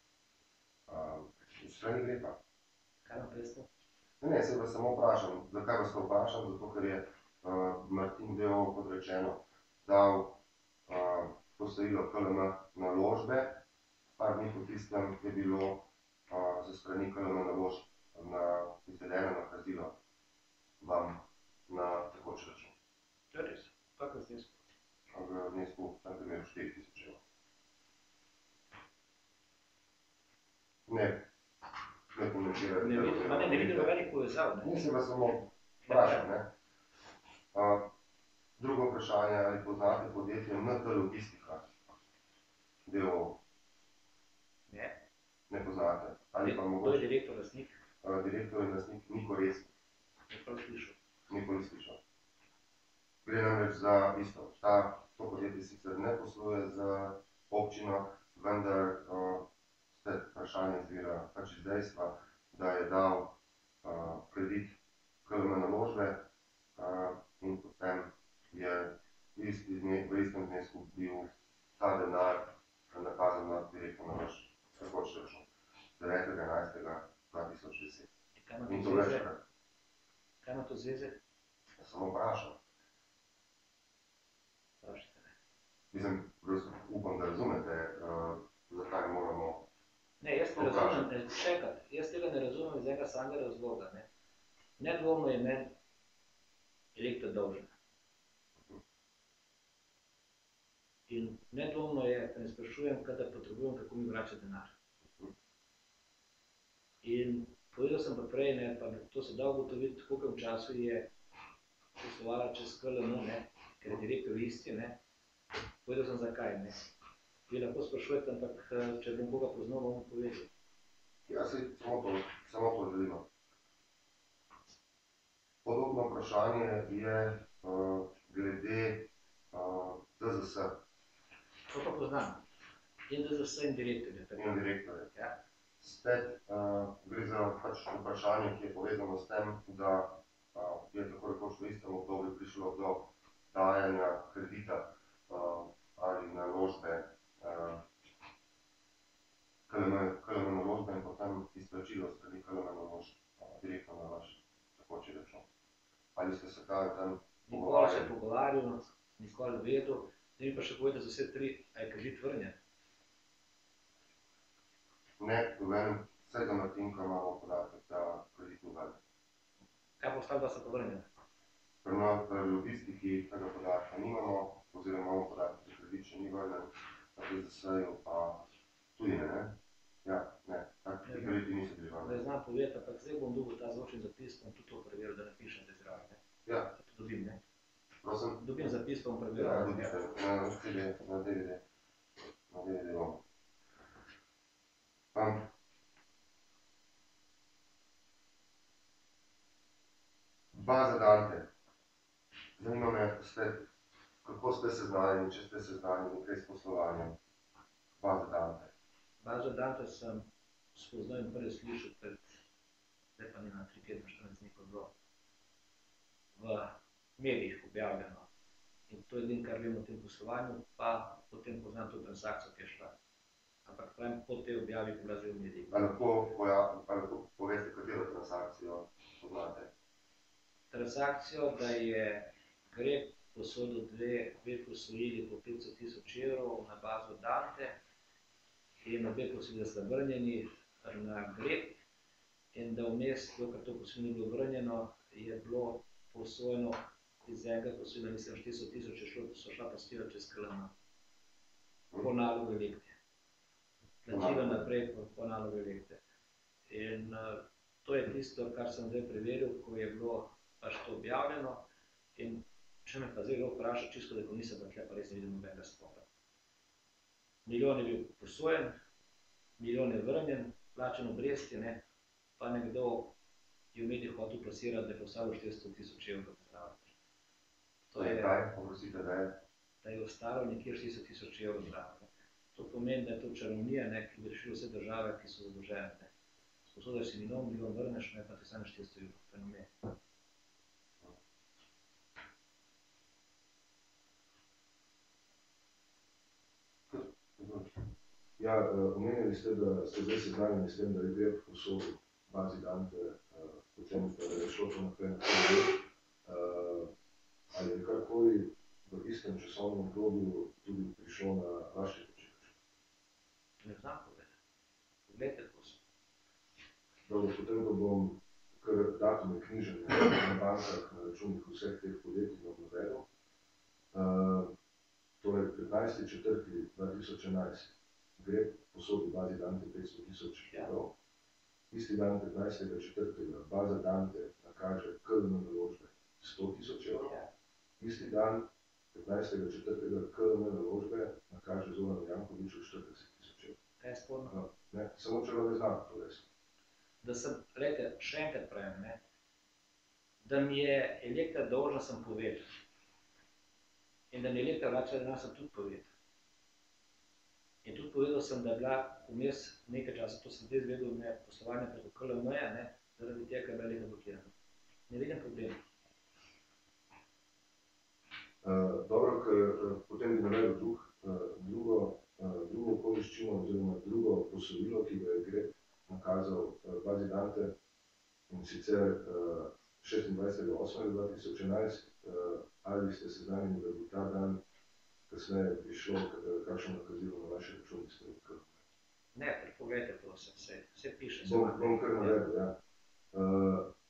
Strani Grepa. Kaj vam peste? Ne, se vas samo vprašam. Zakaj vas to vprašam? Zato, ker je Martink d.o.o., kot rečeno, dal posojilo KLM naložbe par dni po tistem je bilo za strani KLM naložb izvedeno nakazilo vam na tekoč račun. To je res. Kakor znesku? V znesku v tem primeru 4000 evrov. Ne komentirate. Ne vidim nobenih povezav, ne? Nisem vas samo vprašal, ne. Drugo vprašanje, ali poznate podjetje NT Logistika? D.o.o. Ne. Ne poznate. Ali pa To je mogoče direktor lastnik. direktor in lastnik Niko Resnik. Ne prav slišal. Nikoli slišal. Gre namreč za isto. To podjetje sicer ne posluje z občino, vendar spet vprašanje izvira pač iz dejstva, da je dal kredit KLM Naložbe in potem je v istem znesku bil ta denar nakazan na direktno na vaš tekoč račun 9.11.2010. In to večkrat. Kaj ima to zveze? Samo vprašam. Vprašajte me. Mislim, upam, da razumete, zakaj moramo. Ne, jaz ne razumem, še enkrat, jaz tega ne razumem iz enega samega razloga, ne. Nedvomno je meni Elektro dolžna. In nedvomno je, da ne sprašujem, kadar potrebujem, kako mi vrača denar. In povedal sem pa prej, ne, pa to se da ugotoviti, koliko v času je poslovala čez KLM, ne, ker je direktor isti, ne. Povedal sem zakaj, ne. Vi lahko sprašujete, ampak če bom koga poznal, bom povedal. Ja, samo to želimo. Podobno vprašanje je glede DZS. To pa poznam. In DZS in direktorje. In direktorje. Ja. Spet gre za pač vprašanje, ki je povezano s tem, da je tako rekoč v istem obdobju prišlo do dajanja kredita ali naložbe KLM Naložbe in potem izplačilo strani KLM Naložb direktno na vaš tekoči račun. Ali ste se kaj o tem Nikoli se pogovarjal, nikoli vedel, ne bi pa še povedal za vse tri, a je kredit vrnjen. Ne, dobenem, vsaj za Martinko imamo podatek, da kredit ni vrnjen. Kaj pa ostalo, da se pa vrnjen? Pri logistiki tega podatka nimamo, oziroma imamo podatek, da kredit še ni vrnjen, na DZS-ju pa tudi ne. Ja, ne, ti krediti niso bili vrnjeni. Ne znam povedati, ampak zdaj bom dobil ta zvočni zapis, bom tudi to preveril, da napišem te zraven, ne. Ja. To dobim, ne. Prosim? Dobim zapis, bom preveril. Ja, dobite, na DVD bomo. Baza Dante. Zanima me, kako ste seznanjeni, če ste seznanjeni kaj s poslovanjem Baza Dante. Bazo Dante sem spoznal in prvi slišal pred, zdaj pa ni na 3 tedna, 14 dni, ko bilo v medijih objavljeno. In to je edino, kar vem o tem poslovanju, pa potem poznam to transakcijo, ki je šla. Ampak pravim, po tej objavi, ko bila zdaj v medijih. Ali lahko poveste, katero transakcijo poznate? Transakcijo, da je Greg posodil dve posojili po 500 000 evrov na bazo Dante in obe posojili sta vrnjeni na Greg in da vmes, dokler to posojilo ni bilo vrnjeno, je bilo posojeno iz enega posojila, mislim, 400 000 so šla posojila čez KLM. Po nalogu Elektre. Plačilo naprej po nalogu Elektre. In to je tisto, kar sem zdaj preveril, ko je bilo pač to objavljeno. In če me pa zdaj vpraša, čisto da ko nisem pa tle, pa res ne vidim nobenega spora. Milijon je bil posojen, milijon je vrnjen, plačen obresti, ne, pa nekdo je v medijih hotel plasirati, da je ostalo 400 000 evrov zraven. To je kaj, poprosite, da je? Da je ostalo nekje 400 000 evrov zraven. To pomeni, da je to čarovnija, ne, ki bi rešila vse države, ki so zadolžene. Sposodiš si milijon vrneš, ne, pa ti stane 400 evrov. Fenomen. Ja, omenili ste, da ste zdaj seznanjeni s tem, da je Greg posodil bazi Dante, potem da je šlo to naprej na KLM. Ali je karkoli v istem časovnem obdobju tudi prišlo na vaše račune? Ne znam povedati. Poglejte, ko so. Dobro, potem pa bom kar datume knjiženja na bankah, na računih vseh teh podjetij navedel. Torej, 15.4.2011 gre posodi bazi Dante 500.000 evrov. Isti dan 15.4. baza Dante nakaže KLM naložbe 100.000 evrov. Isti dan 15.4. KLM naložbe nakaže Zoranu Jankoviću 40.000 evrov. Kaj je sporno? No, ne, samo če vam ne znam to res. Da sem, gledajte, še enkrat pravim, ne, da mi je Elektra dolžna, sem povedal. In da mi Elektra vrača denar, sem tudi povedal. In tudi povedal sem, da je bila vmes nekaj časa, to sem zdaj izvedel, ne, poslovanje preko KLM-ja, ne, zaradi tega, ker je bila Elektra blokirana. Ne vidim problema. Dobro, ker potem bi navedel drugo okoliščino oziroma drugo posojilo, ki ga je Grep nakazal bazi Dante, in sicer 26.8.2011, ali ste seznanjeni, da bi ta dan kasneje prišlo kakšno nakazilo na vaše račune strani KLM? Ne, pogledajte, prosim, vse piše. Bom kar navedel, ja.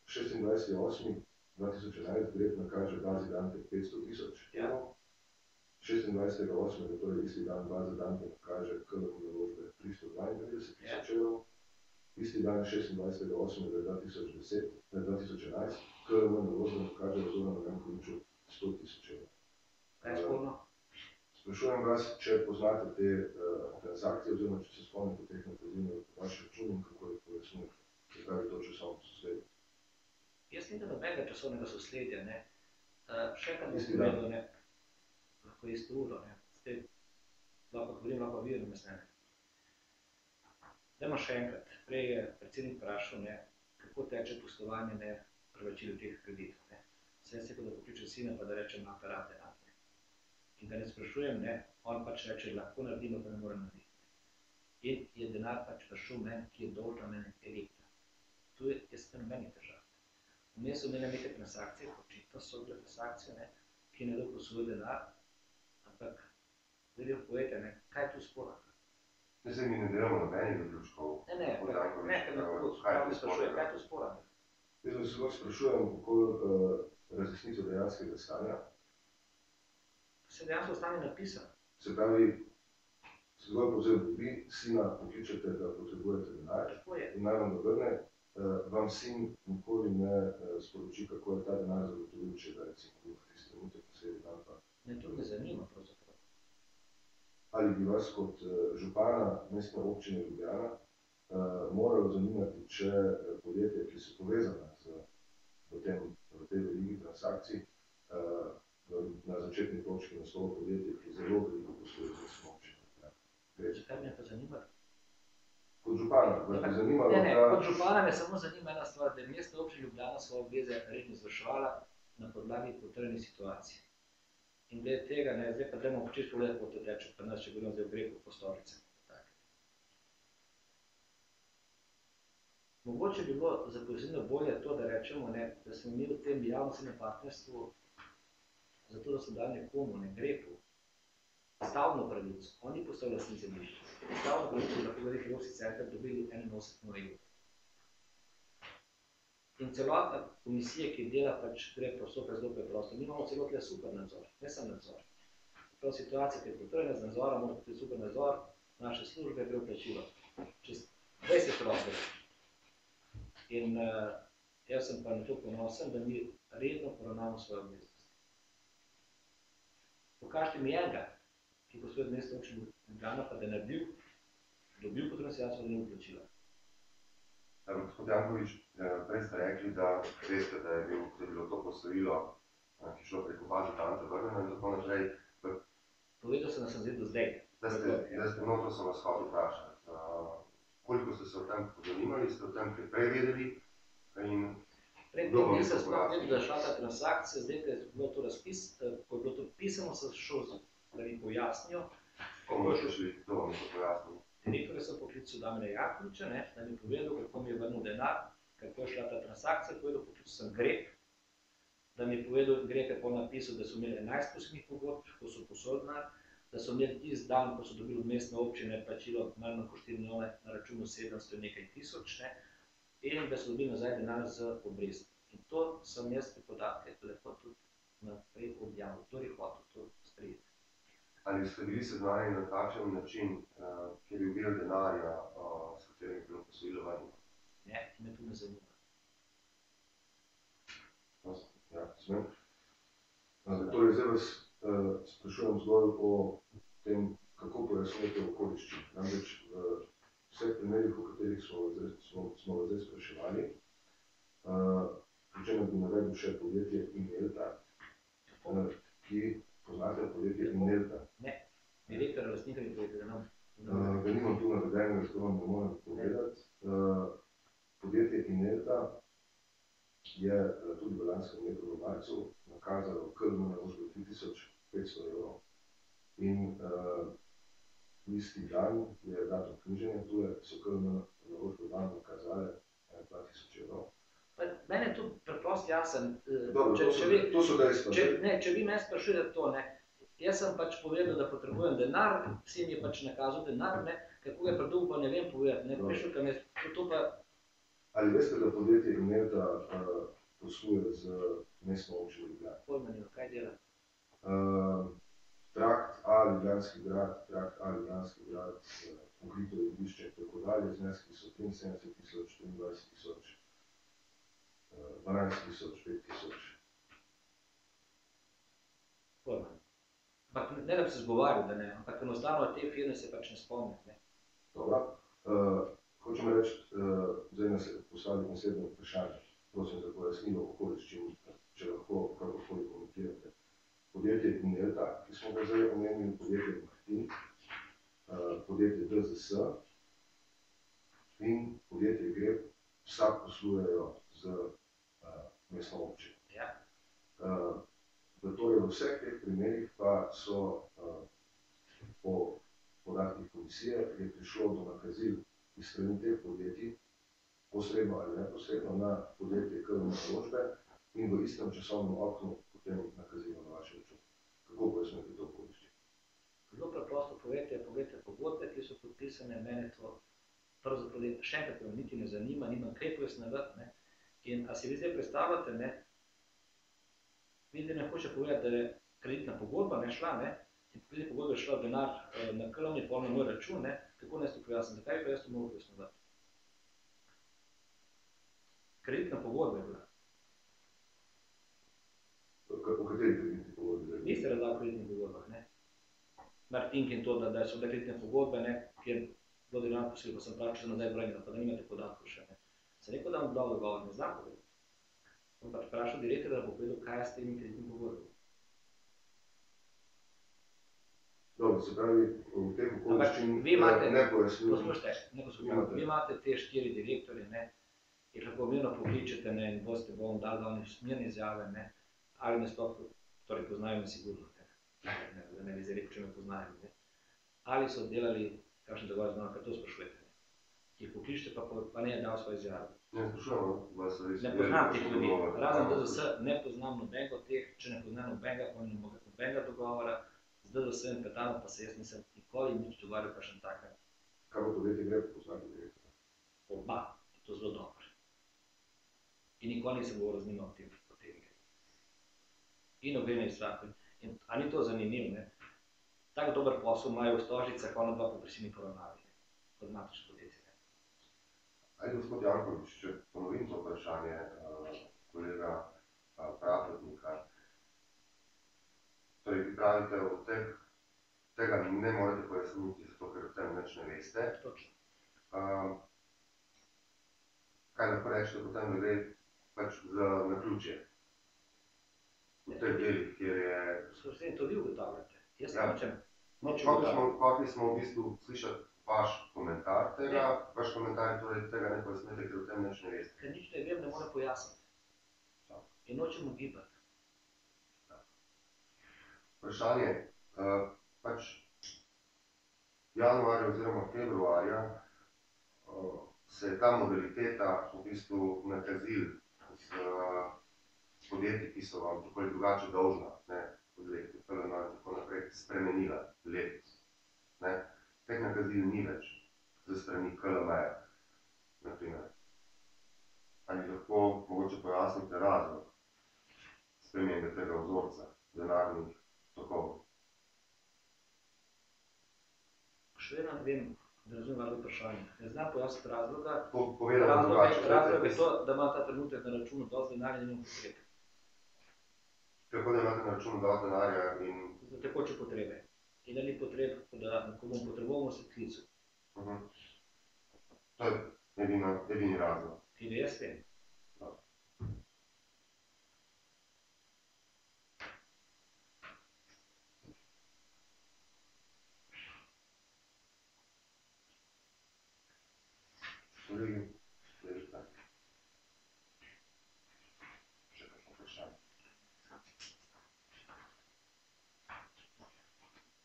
26.8.2011 Grep nakaže bazi Dante 500.000 evrov. 26.8. torej isti dan baza Dante nakaže KLM naložbe 392.000 evrov. Isti dan 26.8.2011 KLM naložbe nakaže Zoranu Jankoviću 100.000 evrov. Kaj je sporno? Sprašujem vas, če poznate te transakcije oziroma če se spomnite teh nakazil na vaš račun in kako jih pojasnjujete, zakaj je to časovno sosledje. Jaz nisem nobenega časovnega sosledja, ne. Še enkrat bom povedal, ne, lahko je isto uro, ne, zdaj lahko govorim, lahko vi namestnene. Dajmo še enkrat, prej je predsednik vprašal, ne, kako teče poslovanje, ne, prevračilo teh kreditov, ne. Vse se da pokliče sina, pa da reče, ima aparate, ne. In ga ne sprašujem, ne, on pač reče, lahko naredimo, pa ne more narediti. In je denar pač prišel meni, ki je dolžna meni Elektra. Tu je, jaz sem nobenih težav. Vmes so imeli neke transakcije, očitno so bile transakcije, ne, ki je nekdo posojil denar, ampak zdaj vi povejte, ne, kaj je tu spora? Zdaj mi ne delamo nobenih zaključkov. Ne, ker me sprašuje, kaj je tu spora? Jaz se lahko sprašujem okoli različnico dejanskega stanja. Se dejansko stanje napisano. Se pravi, se zgolj povzel, da vi sina pokličete, da potrebujete denar in naj vam ga vrne, vam sin nikoli ne sporoči, kako je ta denar zagotovil, če ga recimo v tisti trenutek posebej dan pa. Ne, to me zanima pravzaprav. Ali bi vas kot župana mestne občine Ljubljana moralo zanimati, če podjetja, ki so povezana v tej verigi transakcij, na začetni točki naslova podjetja, ki zelo veliko posluje z mestno občino. Zakaj me pa zanimati? Kot župana, vas bi zanimalo, Ne, kot župana me samo zanima ena stvar, da je mestna občina Ljubljana svoje obveze redno izvrševala na podlagi potrjenih situacij. In glede tega, ne, zdaj pa dajmo čisto pogledati, kako to teče, pa nas, če govorimo zdaj o Greku po stolice. Mogoče bi bilo za pozivno bolje to, da rečemo, ne, da smo mi v tem javno-civilnem partnerstvu, zato da so dali nekomu, ne, Greku, stavno pravico, on ni postal lastnik zemljišča, stavno pravico, lahko gre Evropski center, dobili 81 milijonov evrov. In celotna komisija, ki dela, pač gre postopek zelo preprosto. Mi imamo celo tle super nadzor, ne samo nadzor. Prav situacija, ki je potrjena z nadzora, mora biti super nadzor, naše službe gre v plačilo. Čez 20 rokov. In jaz sem pa na to ponosen, da mi redno poravnamo svoje obveznosti. Pokažite mi enega, ki posluje od mestne občine Ljubljana, pa da je dobil potrjeno, da ne bo plačila. Gospod Janković, prej ste rekli, da veste, da je bilo to posojilo, ki je šlo preko baze Dante vrnjeno in tako naprej. Povedal sem, da sem zdaj do zdaj. Da ste to sem vas hotel vprašati. Koliko ste se o tem pozanimali, ste o tem kaj prej vedeli? Prej nisem sploh vedel, da je šla ta transakcija, zdaj, ko je bilo to ko je bilo to pisano, sem šel, da mi pojasnijo. Komu ste šli, kdo vam je to pojasnil? Direktorja sem poklical Damjana Jankovića, da mi je povedal, kako mi je vrnil denar, kako je šla ta transakcija, poklical sem Grep, da mi je povedal, Grep je napisal, da so imeli 11 posebnih pogodb, ko so posojili denar, da so imeli tisti dan, ko so dobili od mestne občine plačilo manj kot 4 milijone na računu 700 in nekaj tisoč, ne, in da so dobili nazaj denar z obrestmi. In to sem jaz te podatke lepo tudi naprej objavil, kdo je hotel to sprejeti. Ali ste bili seznanjeni na takšen način, kjer je bil denarja, s katerim je bilo posojilo vrnjeno? Ne, ki me tudi ne zanima. Ja, smem. Torej, zdaj vas sprašujem zgolj o tem, kako pojasnite okoliščin. Namreč v vseh primerih, o katerih smo vas zdaj spraševali, pri čemer bi navedel še podjetje Inelta, ki poznate podjetje Inelta. Ne, direktor lastnika mi povedal, da nam. Ga nimam tu navedenega, zato vam ne morem povedati. Podjetje Inelta je tudi v lanskem letu v marcu nakazalo KLM naložbe 3500 evrov. In isti dan je datum knjiženja, tule so KLM naložbe vam nakazale 2000 evrov. Mene je to preprosto jasen. Dobro, to so dejstva. Če vi me sprašujete to, ne, jaz sem pač povedal, da potrebujem denar, vsi mi je pač nakazal denar, ne, kako je predolgo pa ne vem povedati, ne, prišel, kam je to pa... Ali veste, da podjetje Inelta posluje z mestno občino Ljubljana? Pojma nima, kaj dela? Trakt A Ljubljanski grad, trakt A Ljubljanski grad, pokrito igrišče in tako dalje, zneski so 73 tisoč, 24 tisoč, 12 tisoč, 5 tisoč. Pojma. Ampak ne da bi se zgovarjal, da ne, ampak enostavno te firme se pač ne spomnim, ne. Dobro. Hočem reči, zdaj nas postaviti naslednje vprašanje. Prosim za pojasnilo okoliščin, če lahko kakorkoli komentirate. Podjetje Inelta, ki smo ga zdaj omenili, podjetje Martin, podjetje DZS in podjetje Grep, vsak poslujejo z mestno občino. Ja. Torej, v vseh teh primerih pa so po podatkih komisije je prišlo do nakazil iz strani teh podjetij, posredno ali neposredno, na podjetje KLM naložbe in v istem časovnem oknu potem nakazilo na vaše račune. Kako pojasnite to okoliščino? Zelo preprosto povejte pogodbe, ki so podpisane, mene to pravzaprav še enkrat niti ne zanima, nimam kaj pojasnjevati, ne. In a si vi zdaj predstavljate, ne, vi zdaj ne hoče povedati, da je kreditna pogodba ne šla, ne, in kreditna pogodba je šla denar na KLM in pol na moj račun, ne, kako naj to pojasnim, zakaj bi pa jaz to mogel pojasnjevati? Kreditna pogodba je bila. O kateri kreditni pogodbi? Vi ste razlagali o kreditnih pogodbah, ne? Martink in to, da so bile kreditne pogodbe, ne, kjer bilo denar posojilo, pa sem praktično nazaj vrnila, pa da nimate podatkov še, ne. Sem rekel, da vam dal dogovor, ne znam povedati. Sem pač vprašal direktorja, da bo povedal, kaj je s temi kreditnimi pogodbami. Dobro, se pravi, v teh okoliščin ne pojasnjujem. Poslušajte, vi imate te 4 direktorje, ne, jih lahko mirno pokličete, ne, in boste bom dali davne mirne izjave, ne, ali me sploh, torej poznajo me sigurno, ne, da ne bi zdaj rekel, če me poznajo, ne, ali so delali kakšen dogovor z mano, kaj to sprašujete, ne, jih pokličete, pa ne je dal svoje izjave. Ne sprašujem vas res. Ne poznam teh ljudi, razen DZS, ne poznam nobenega od teh, če ne poznam nobenega dogovora, z DZS-em Petano pa se jaz nisem nikoli nič dogovarjal kakšen takem. Kaj bo podjetje Grep poznati direktorja? Oba, je to zelo dobro. In nikoli nisem govoril z njima o tem. In obema iz strahu. A ni to zanimivo, ne? Tak dober posel imajo v Stožicah, ona dva po prisilni poravnavi, kot matično podjetje. Ajde, gospod Janković, če ponovim to vprašanje kolega Praprotnika. Torej, vi pravite o tega ne morete pojasniti, zato ker o tem nič ne veste. Točno. Kaj lahko rečete potem, da gre pač za naključje? V teh delih, kjer je... Sosedi, to vi ugotavljate. Jaz Ja. nočem Hoteli smo v bistvu slišati vaš komentar tega, vaš komentar je torej tega ne pojasnite, ker o tem nič ne veste. Ker nič ne vem, ne morem pojasniti. In nočem ugibati. Vprašanje, pač januarja oziroma februarja se je ta modaliteta v bistvu nakazil z podjetji, ki so vam tako ali drugače dolžna, ne, podjetji, PLN in tako naprej. spremenila letos. Ne? Teh nakazil ni več za strani KLM-ja, naprimer. Ali lahko mogoče pojasnite razlog spremembe tega vzorca denarnih tokov? Še vedno ne vem, da razumem vaše vprašanje. Ne znam pojasniti razloga. Povedano drugače. Razlog je to, da ima ta trenutek na računu dosti denarja in nimam potrebe. Kako da imate na računu dosti denarja in... Za tekoče potrebe. In da ni potreb, da ko bom potreboval se klicu. To je edini razlog. In jaz vem. Kolegi, vedite. Še kakšno vprašanje?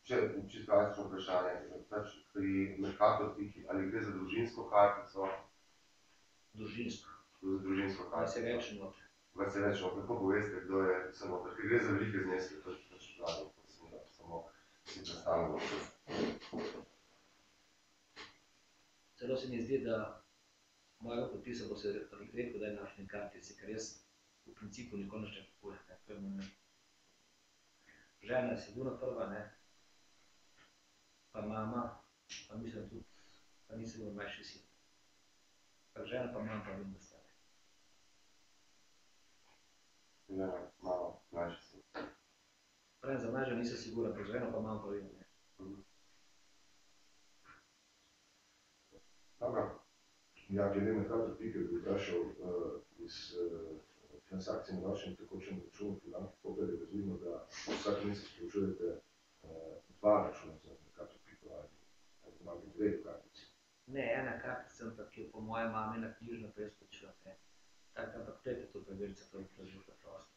Še čisto klasično vprašanje. Pač pri Mercator Tiki, ali gre za družinsko kartico? Družinsko. Za družinsko Kaj se kartico. reče not? Kaj se reče not? Lahko poveste, kdo je se noter, ker gre za velike zneske, to je pač vlado, samo si predstavljamo. Celo se mi zdi, da mojega podpisa bo se redko daj našli na kartici, ker jaz v principu nikoli ne kupujem. Žena je sigurno prva, ne? Pa mama, pa mislim tudi, pa nisem bil mlajši sin. Pa žena pa mama pa vem, da stane. Žena, mama, mlajši sin. Pravim, za mlajša nisem siguran, pa žena pa mama pa vem, ne? Dobro. Ja, glede na Mercator Tiki bi vprašal iz transakcij na vašem tekočem računu pri banki Koper je razvidno, da vsak mesec plačujete dva računa za Mercator Tiki ali imate dve kartici. Ne, ena kartica, ampak je po moje mame na knjižno, pa jaz plačujem, ne? Tako, ampak dajte to preveriti, se to je zelo prosto.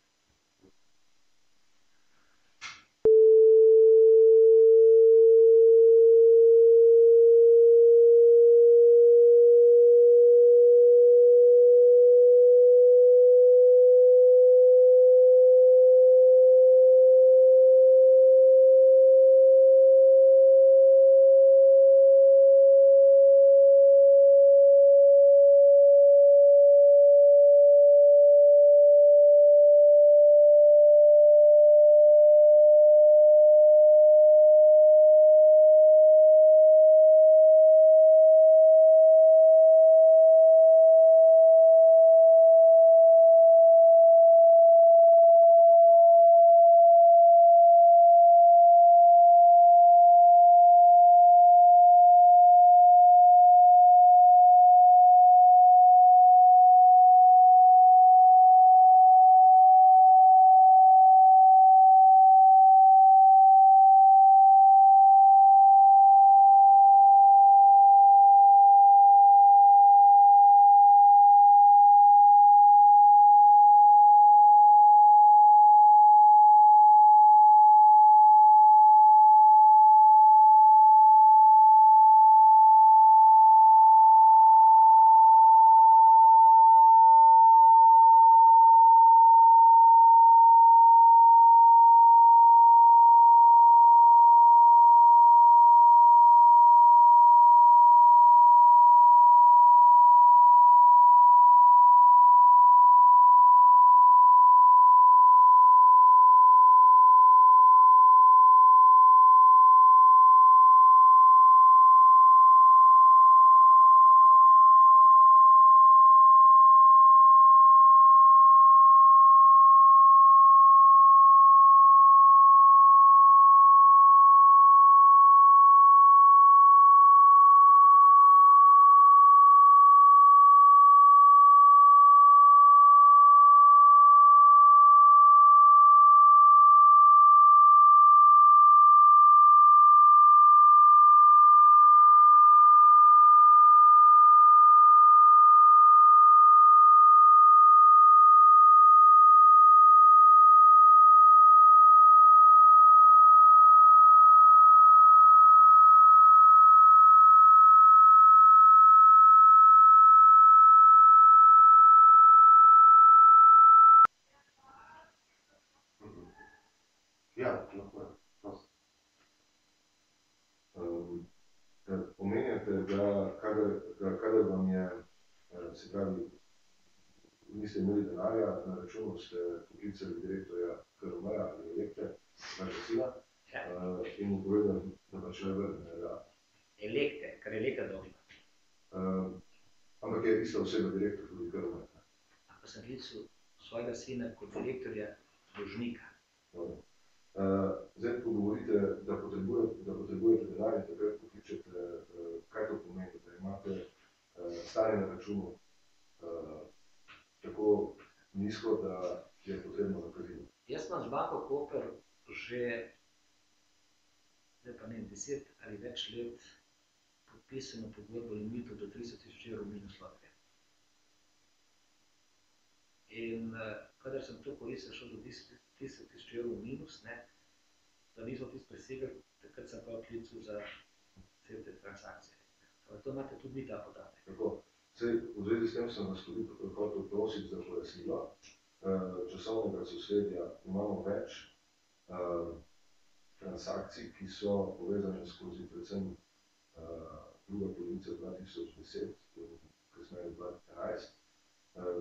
Ja, lahko je. Prosim. se pravi, niste imeli denarja, na računu ste poklicali direktorja KRM-ja ali Elektre, vašega sina, in mu povedali, da pač ne vrne. Elektre, kar je Elektra dobila. Ampak je ista oseba direktor tudi KRM. Pa sem klical svojega sina kot direktorja dolžnika. Zdaj, ko govorite, da potrebujete denar in takrat pokličete, kaj to pomeni, da imate stanje na računu tako nizko, da je potrebno nakazilo? Jaz imam z Banko Koper že, zdaj pa ne, 10 ali več let podpisano pogodbo limitu do 30.000 evrov minus lotke. In kadar sem to koristil šel do 30.000 evrov minus, da nismo tisto presegli, takrat sem pa klical za cel te transakcije. To imate tudi vi ta podatek. Tako. V zvezi s tem sem vas tudi hotel prositi za pojasnilo. Časovnega sosledja imamo več transakcij, ki so povezane skozi predvsem druga polovica 2010 in kasneje 2011,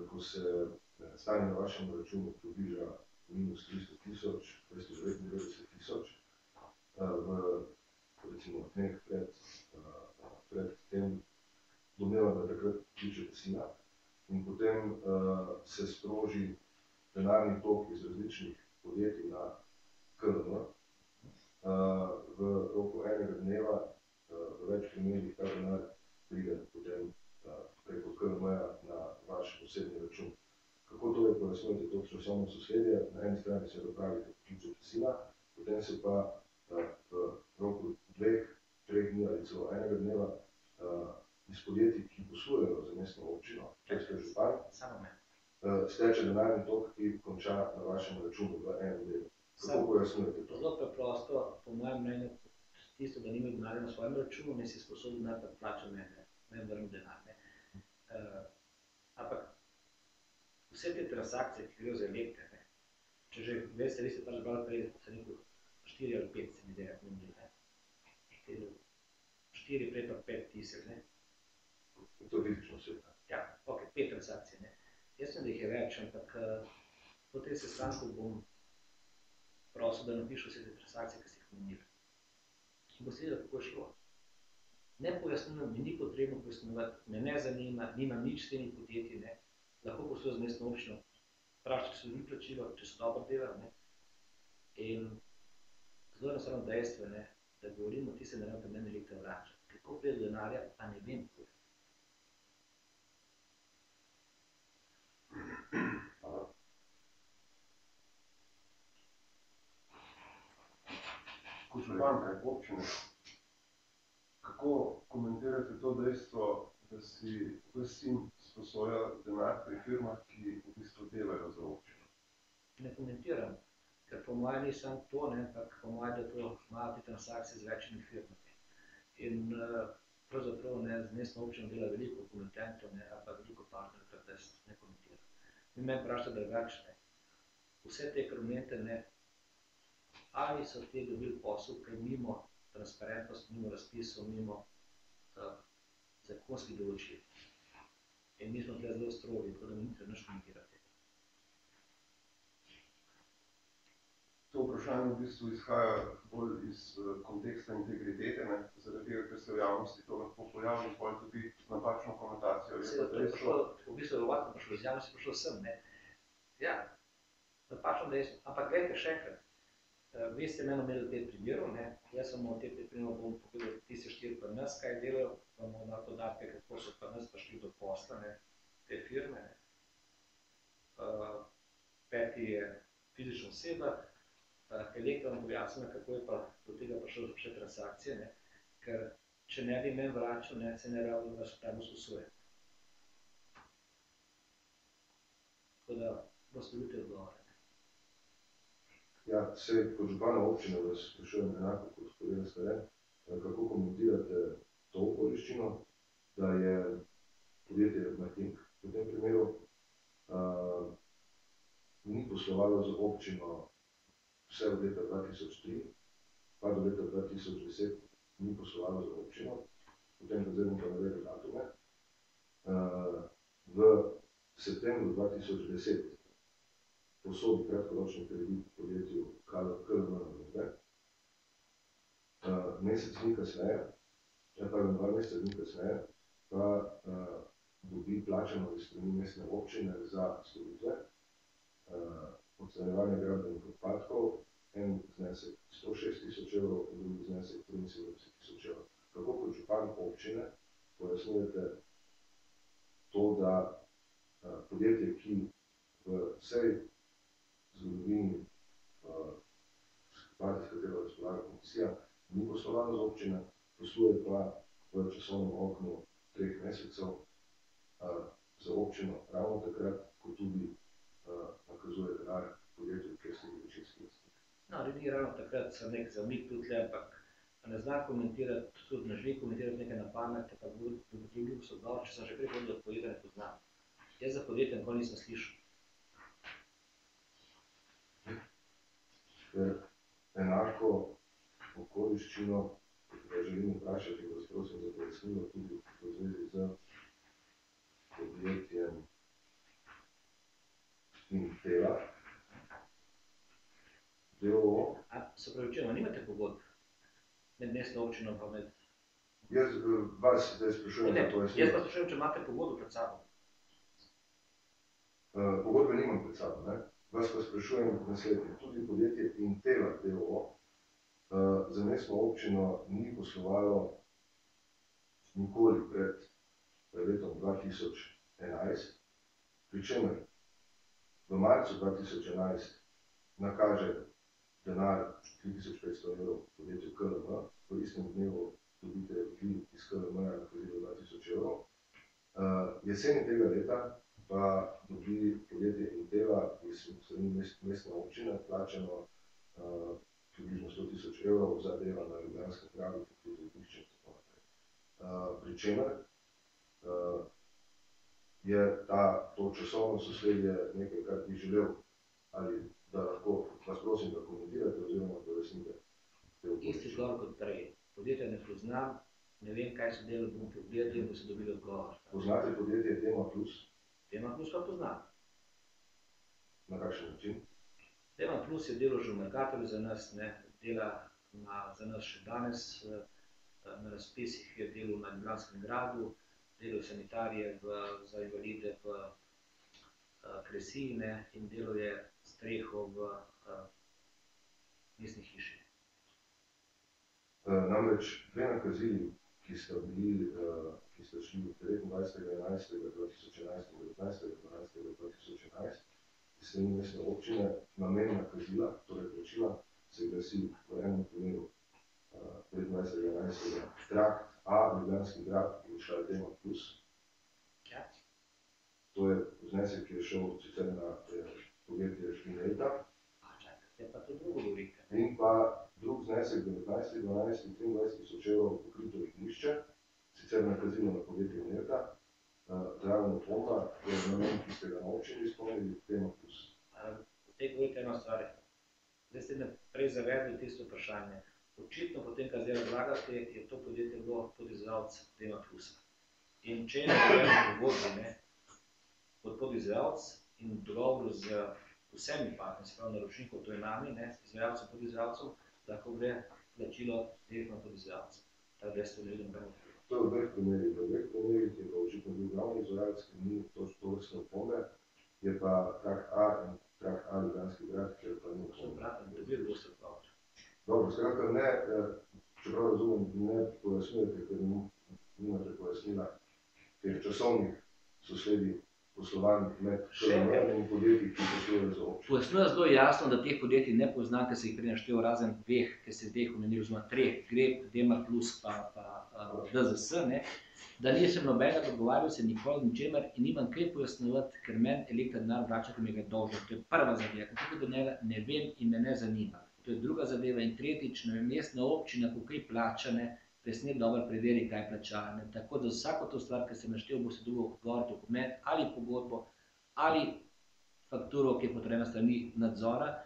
ko se stanje na vašem računu približa minus 300.000, 299.000, v recimo dneh pred tem domnevam, da takrat kličete sina in potem se sproži denarni tok iz različnih podjetij na KRM. V roku enega dneva, v več primerih, ta denar pride potem preko KRM-ja na vaš osebni račun. Kako to je pojasnjujete to časovno sosledje? Na eni strani se dopravite pokličete sina, potem se pa v roku 2, 3 dni ali celo enega dneva iz podjetij, ki poslujejo za mestno občino, če ste župan, steče denarni tok, ki konča na vašem računu v enem delu. Kako pojasnjujete to? Zelo preprosto, po mojem mnenju, tisto, da nimajo denarja na svojem računu, ne si sposobni najprej plačati mene, ne vrnem denar. Ampak vse te transakcije, ki grejo za Elektre, če že veste, vi ste pač brali prej, se nekaj 4 ali 5 se mi zdi, ne vem, 4, prej pa 5 tisek, ne? To je fizično sveta. Ja, ok, 5 transakcij, ne. Jaz sem, da jih je več, ampak po tej sestanku bom prosil, da napišu vse te transakcije, ki ste jih omenili. In bo sledil, kako je šlo. Ne pojasnjujem, mi ni potrebno pojasnjevati, me ne zanima, nimam nič s temi podjetji, ne. Lahko poslujem z mestno občino, vprašati, če so ljudi plačilo, če so dobro delali, ne. In zelo enostavno dejstvo je, da govorimo, ti se ne vem, da meni Elektra vrača. Kako pride do denarja, pa ne vem. Kot župan preko občine, kako komentirate to dejstvo, da si ves sin sposoja denar pri firmah, ki v bistvu delajo za občino? Ne komentiram, ker po mojem ni samo to, ampak po mojem, da to imajo te transakcije z večjimi firmami. In pravzaprav z mestno občino dela veliko komententov, ali pa veliko partnerjev, kar jaz ne komentiram. Vi me vprašate drugače, vse te komente, ali so te dobili posel, kaj mimo transparentnosti, mimo razpisov, mimo zakonskih določil. In mi smo tukaj zelo strogi, tako da mi ni treba nič komentirati. To vprašanje v bistvu izhaja bolj iz konteksta integritete, zaradi tega, ker se v javnosti to lahko pojavi in potem tudi napačno konotacijo. V bistvu je ovadno prišlo, iz javnosti prišlo sem, Ja, napačno dejstvo, ampak gledajte še enkrat. Vi ste meni omenili 5 primerov, jaz sem v te 5 primerov bom povedal, tiste 4 pa nas, kaj delajo, pa bomo dali podatke, kako so pa nas prišli do posla, te firme. 5 je fizična oseba, Elektra vam pojasnila, kako je pa do tega prišlo še transakcije, ker če ne bi meni vračal, se ne rabi vas pravno sposuje. Tako da boste vidite odgovore. Ja, se kot župana občine vas sprašujem enako kot kolega Staren, kako komentirate to okoliščino, da je podjetje Martink v tem primeru ni poslovalo z občino vse od leta 2003, pa do leta 2010 ni poslovalo z občino, potem pa zdaj bom pa navedel datume. V v septembru 2010 posodi kratkoročni kredit podjetju KLM Naložbe, mesec dni kasneje, dva meseca dni kasneje, pa dobi plačano iz strani mestne občine za storitve odstranjevanja gradbenih odpadkov, en znesek 106 000 evrov in drugi znesek 73 000 evrov. Kako kot župan občine pojasnjujete to, da podjetje, ki v vsej zgodovini partij, s katero razpolaga komisija, ni poslovalo z občine, posluje pa v časovnem oknu 3 mesecev za občino ravno takrat, ko tudi nakazuje denar podjetju, kjer ste bili večinski lastnik. No, ni ravno takrat sem nek zamik tudi, ampak ne znam komentirati, tudi ne želim komentirati nekaj na pamet, pa dobil so odgovor, če sem že prej povedal, da podjetja ne poznam. Jaz za podjetjem nikoli nisem slišal. Enako okoliščino, da želim vprašati, vas prosim za pojasnilo tudi v zvezi z podjetjem Intela, d.o.o. Se pravi, če nimate pogodb med mestno občino pa med... Jaz vas zdaj sprašujem za pojasnilo. Jaz pa sprašujem, če imate pogodbo pred sabo. Pogodbe nimam pred sabo, ne? Vas pa sprašujem naslednje. Tudi podjetje Intela, d.o.o. za mestno občino ni poslovalo nikoli pred letom 2011, pri čemer v marcu 2011 nakaže denar 3500 evrov podjetju KLM, v istem dnevu dobite vi iz KLM-ja nakazilo 2000 evrov. Jeseni tega leta pa dobi podjetje Intela iz strani mestne občine plačano približno 100 000 evrov za dela na Ljubljanskem gradu, pokrito igrišče in tako naprej. Pri čemer je to časovno sosledje nekaj, kar bi želel, ali da lahko vas prosim, da komentirate oziroma pojasnite te okoliščine. Isti zgor kot prej. Podjetja ne poznam, ne vem, kaj so delali, bom pogledal in bo se dobili odgovor. Poznate podjetje Tema Plus? Tema Plus pa poznam. Na kakšen način? Tema Plus je delal že v Mercatorju za nas, dela za nas še danes, na razpisih je delal na Ljubljanskem gradu, delal sanitarije za invalide v Kresiji in delal je streho v mestni hiši. Namreč dve nakazili, ki sta šli 29.11.2011 in 19.12.2011, ki se ni mestne občine, namen nakazila, torej plačila, se glasi v enem primeru 29.11. Trakt A, Ljubljanski grad in šla Tema Plus. Ja. To je znesek, ki je šel sicer na podjetje Švinelta. Čakajte, pa to drugo govorite. In pa drug znesek 19.12. in 23 000 evrov pokrito igrišče, sicer nakazilo na podjetje Nerta, zraven opomba, to je namen, ki ste ga na občini izpolnili, Tema Plus. Zdaj govorite eno stvar. Zdaj ste me prej zavedli tisto vprašanje. Očitno potem, kaj zdaj razlagate, je to podjetje bilo podizvajalec Tema Plusa. In če je navedeno pogodbi kot podizvajalec in v dogovoru z vsemi partnerji, se pravi naročnikov, to je nami, izvajalcem, podizvajalcem, lahko gre plačilo direktno podizvajalcem. Ta dve ste želim ga naprej. To je v dveh primerih. V dveh primerih je pa očitno bil glavni izvajalec, ki ni tovrstne opombe, je pa trakt A in trakt A Ljubljanski grad, kjer pa ni opombe. Dobil boste odgovor. Dobro, skratka ne, čeprav razumem, ne pojasnjujete, ker nimate pojasnila teh časovnih sosledij poslovanj med KLM in podjetji, ki poslujejo za občino. Pojasnjujem zelo jasno, da teh podjetij ne poznam, ker se jih prej naštel razen dveh, ker se dveh omenil, oziroma treh, Grep, Tema Plus pa DZS, da nisem nobenega dogovarjal se nikoli ničemer in nimam kaj pojasnjevati, ker meni Elektra denar vrača, ker mi ga je dolžen. To je prva zadeva, kako do njega ne vem in me ne zanima. To je druga zadeva in tretjič, mestna občina, ko kaj plača, presne dobro preveri, kaj plača. Tako da vsako to stvar, ki sem naštel, bo se dobil odgovor, dokument ali pogodbo ali fakturo, ki je potrebna strani nadzora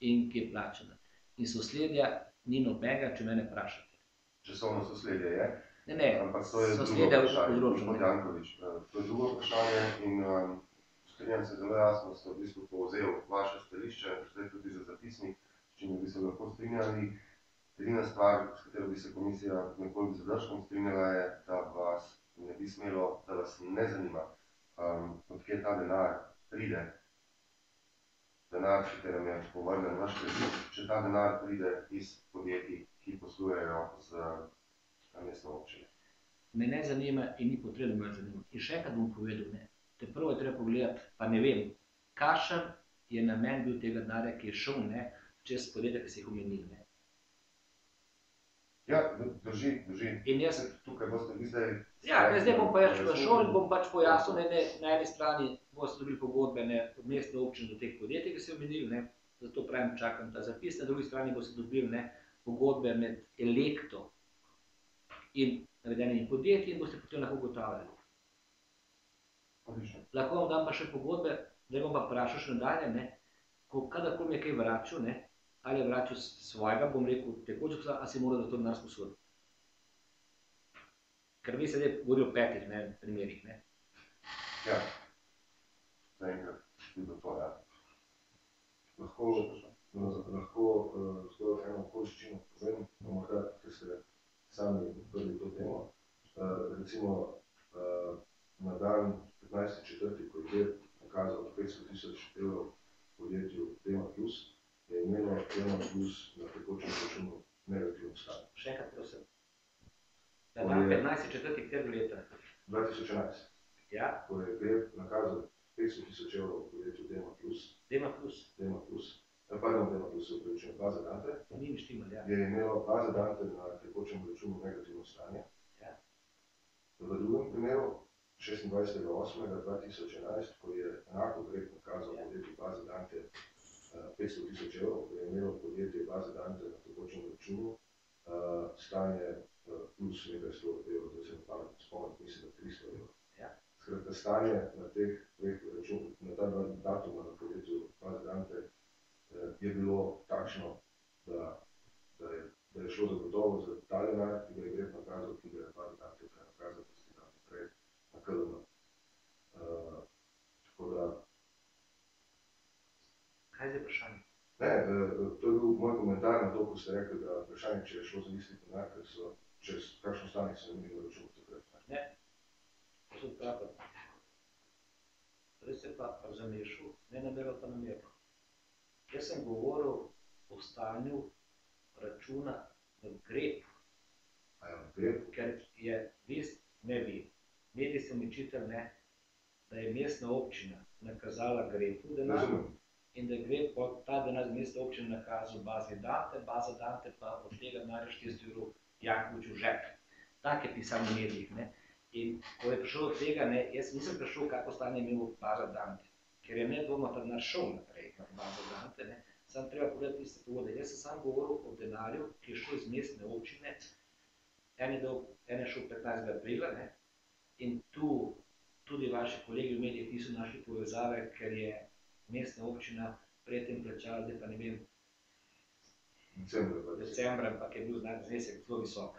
in ki je plačana. In sosledja ni nobenega, če mene vprašate. Časovno sosledje je. Ne, Ampak to je drugo soseda vprašanje, povzročil, gospod ne. Janković. To je drugo vprašanje in strinjam se zelo jasno, ste v bistvu povzel vaše stališče, zdaj tudi za zapisnik, s čim bi se lahko strinjali. Edina stvar, s katero bi se komisija nekoliko zadržkom strinjala, je, da vas ne bi smelo, da vas ne zanima, odkje ta denar pride. Denar, s katerim je povrnen vaš kredit, če ta denar pride iz podjetij, ki poslujejo z mestno občino. Me ne zanima in ni potrebno me zanimati. In še enkrat bom povedal, ne. Te prvo je treba pogledati, pa ne vem, kakšen je namen bil tega denarja, ki je šel, ne, čez podjetja, ki se jih omenili, ne. Ja, drži. In jaz, Tukaj boste vi zdaj... ja, zdaj bom pa jaz šel in bom pač pojasnil, ne, na eni strani boste dobili pogodbe, ne, od mestne občine do teh podjetij, ki se omenili, ne, zato pravim, čakam ta zapis, na drugi strani boste dobili, ne, pogodbe med Elektro in navedenimi podjetji in boste potem lahko ugotavljali. Odlično. Lahko vam dam pa še pogodbe, da bom pa vprašal še nadalje, ne, kadarkoli mi je kaj vračal, ne, ali je vračal svojega, bom rekel, tekočega, ali si mora za to denar sposoditi. Ker vi se zdaj govori o 5 primerih, ne. Ja. Zaenkrat bi bilo to, ja. Lahko zgolj eno okoliščino povem, morda, ker ste sami odprli to temo. Recimo na dan 15.4., ko je Grep nakazal 500 000 evrov podjetju Dema Plus, je imelo Dema Plus na tekočem računu negativno stanje. Še enkrat prosim. Na dan 15.4. katerega leta? 2011, Ja, ko je Grep nakazal 500 000 evrov podjetju Dema Plus, Dema Plus. se upravičujem, Baza Dante, Ni mi štimal, ja. je imelo Baza Dante na tekočem računu negativno stanje. Ja. V drugem primeru, 26.8.2011, ko je enako Grep nakazal podjetju Baza Dante 500 000 evrov, je imelo podjetje Baza Dante na tekočem računu stanje plus nekaj 100 evrov, da se ne spomnim, mislim, da 300 evrov. Ja. Skratka, stanje na teh dveh računih, na ta dva datuma na podjetju Baza Dante je bilo takšno, da je šlo zagotovo za ta denar, ki ga je Grep nakazal, ki ga je Baza Dante nakazal, da se da naprej na KLM. Tako da... Kaj je zdaj vprašanje? Ne, to je bil moj komentar na to, ko ste rekli, da vprašanje, če je šlo za isti denar, ker so čez kakšno stanje se imeli na računu takrat. Ne. To sem pravil. Zdaj se pa zamešal, ne namerno pa namerno. Jaz sem govoril o stanju računa v Grepu. A ja, v Grepu? Ker je mediji so mi čitali, ne, da je mestna občina nakazala Grepu denar. Razumem. In da je Grep ta denar z mestne občine nakazal Bazi Dante, Baza Dante pa od tega denarja 400 evrov Jankoviću v žep. Tak je pisal v medijih, ne. In ko je prišel od tega, ne, jaz nisem prišel, kako stanje je imel Baza Dante, ker je nedvomno ta denar šel naprej na Bazo Dante, ne. Samo treba pogledati tiste pogodbe. Jaz sem sam govoril o denarju, ki je šel iz mestne občine, en je šel 15. aprila, ne, in tu tudi vaši kolegi v medijih niso našli povezave, ker je mestna občina predtem plačala, zdaj pa ne vem, decembra, ampak je bil znesek zelo visok.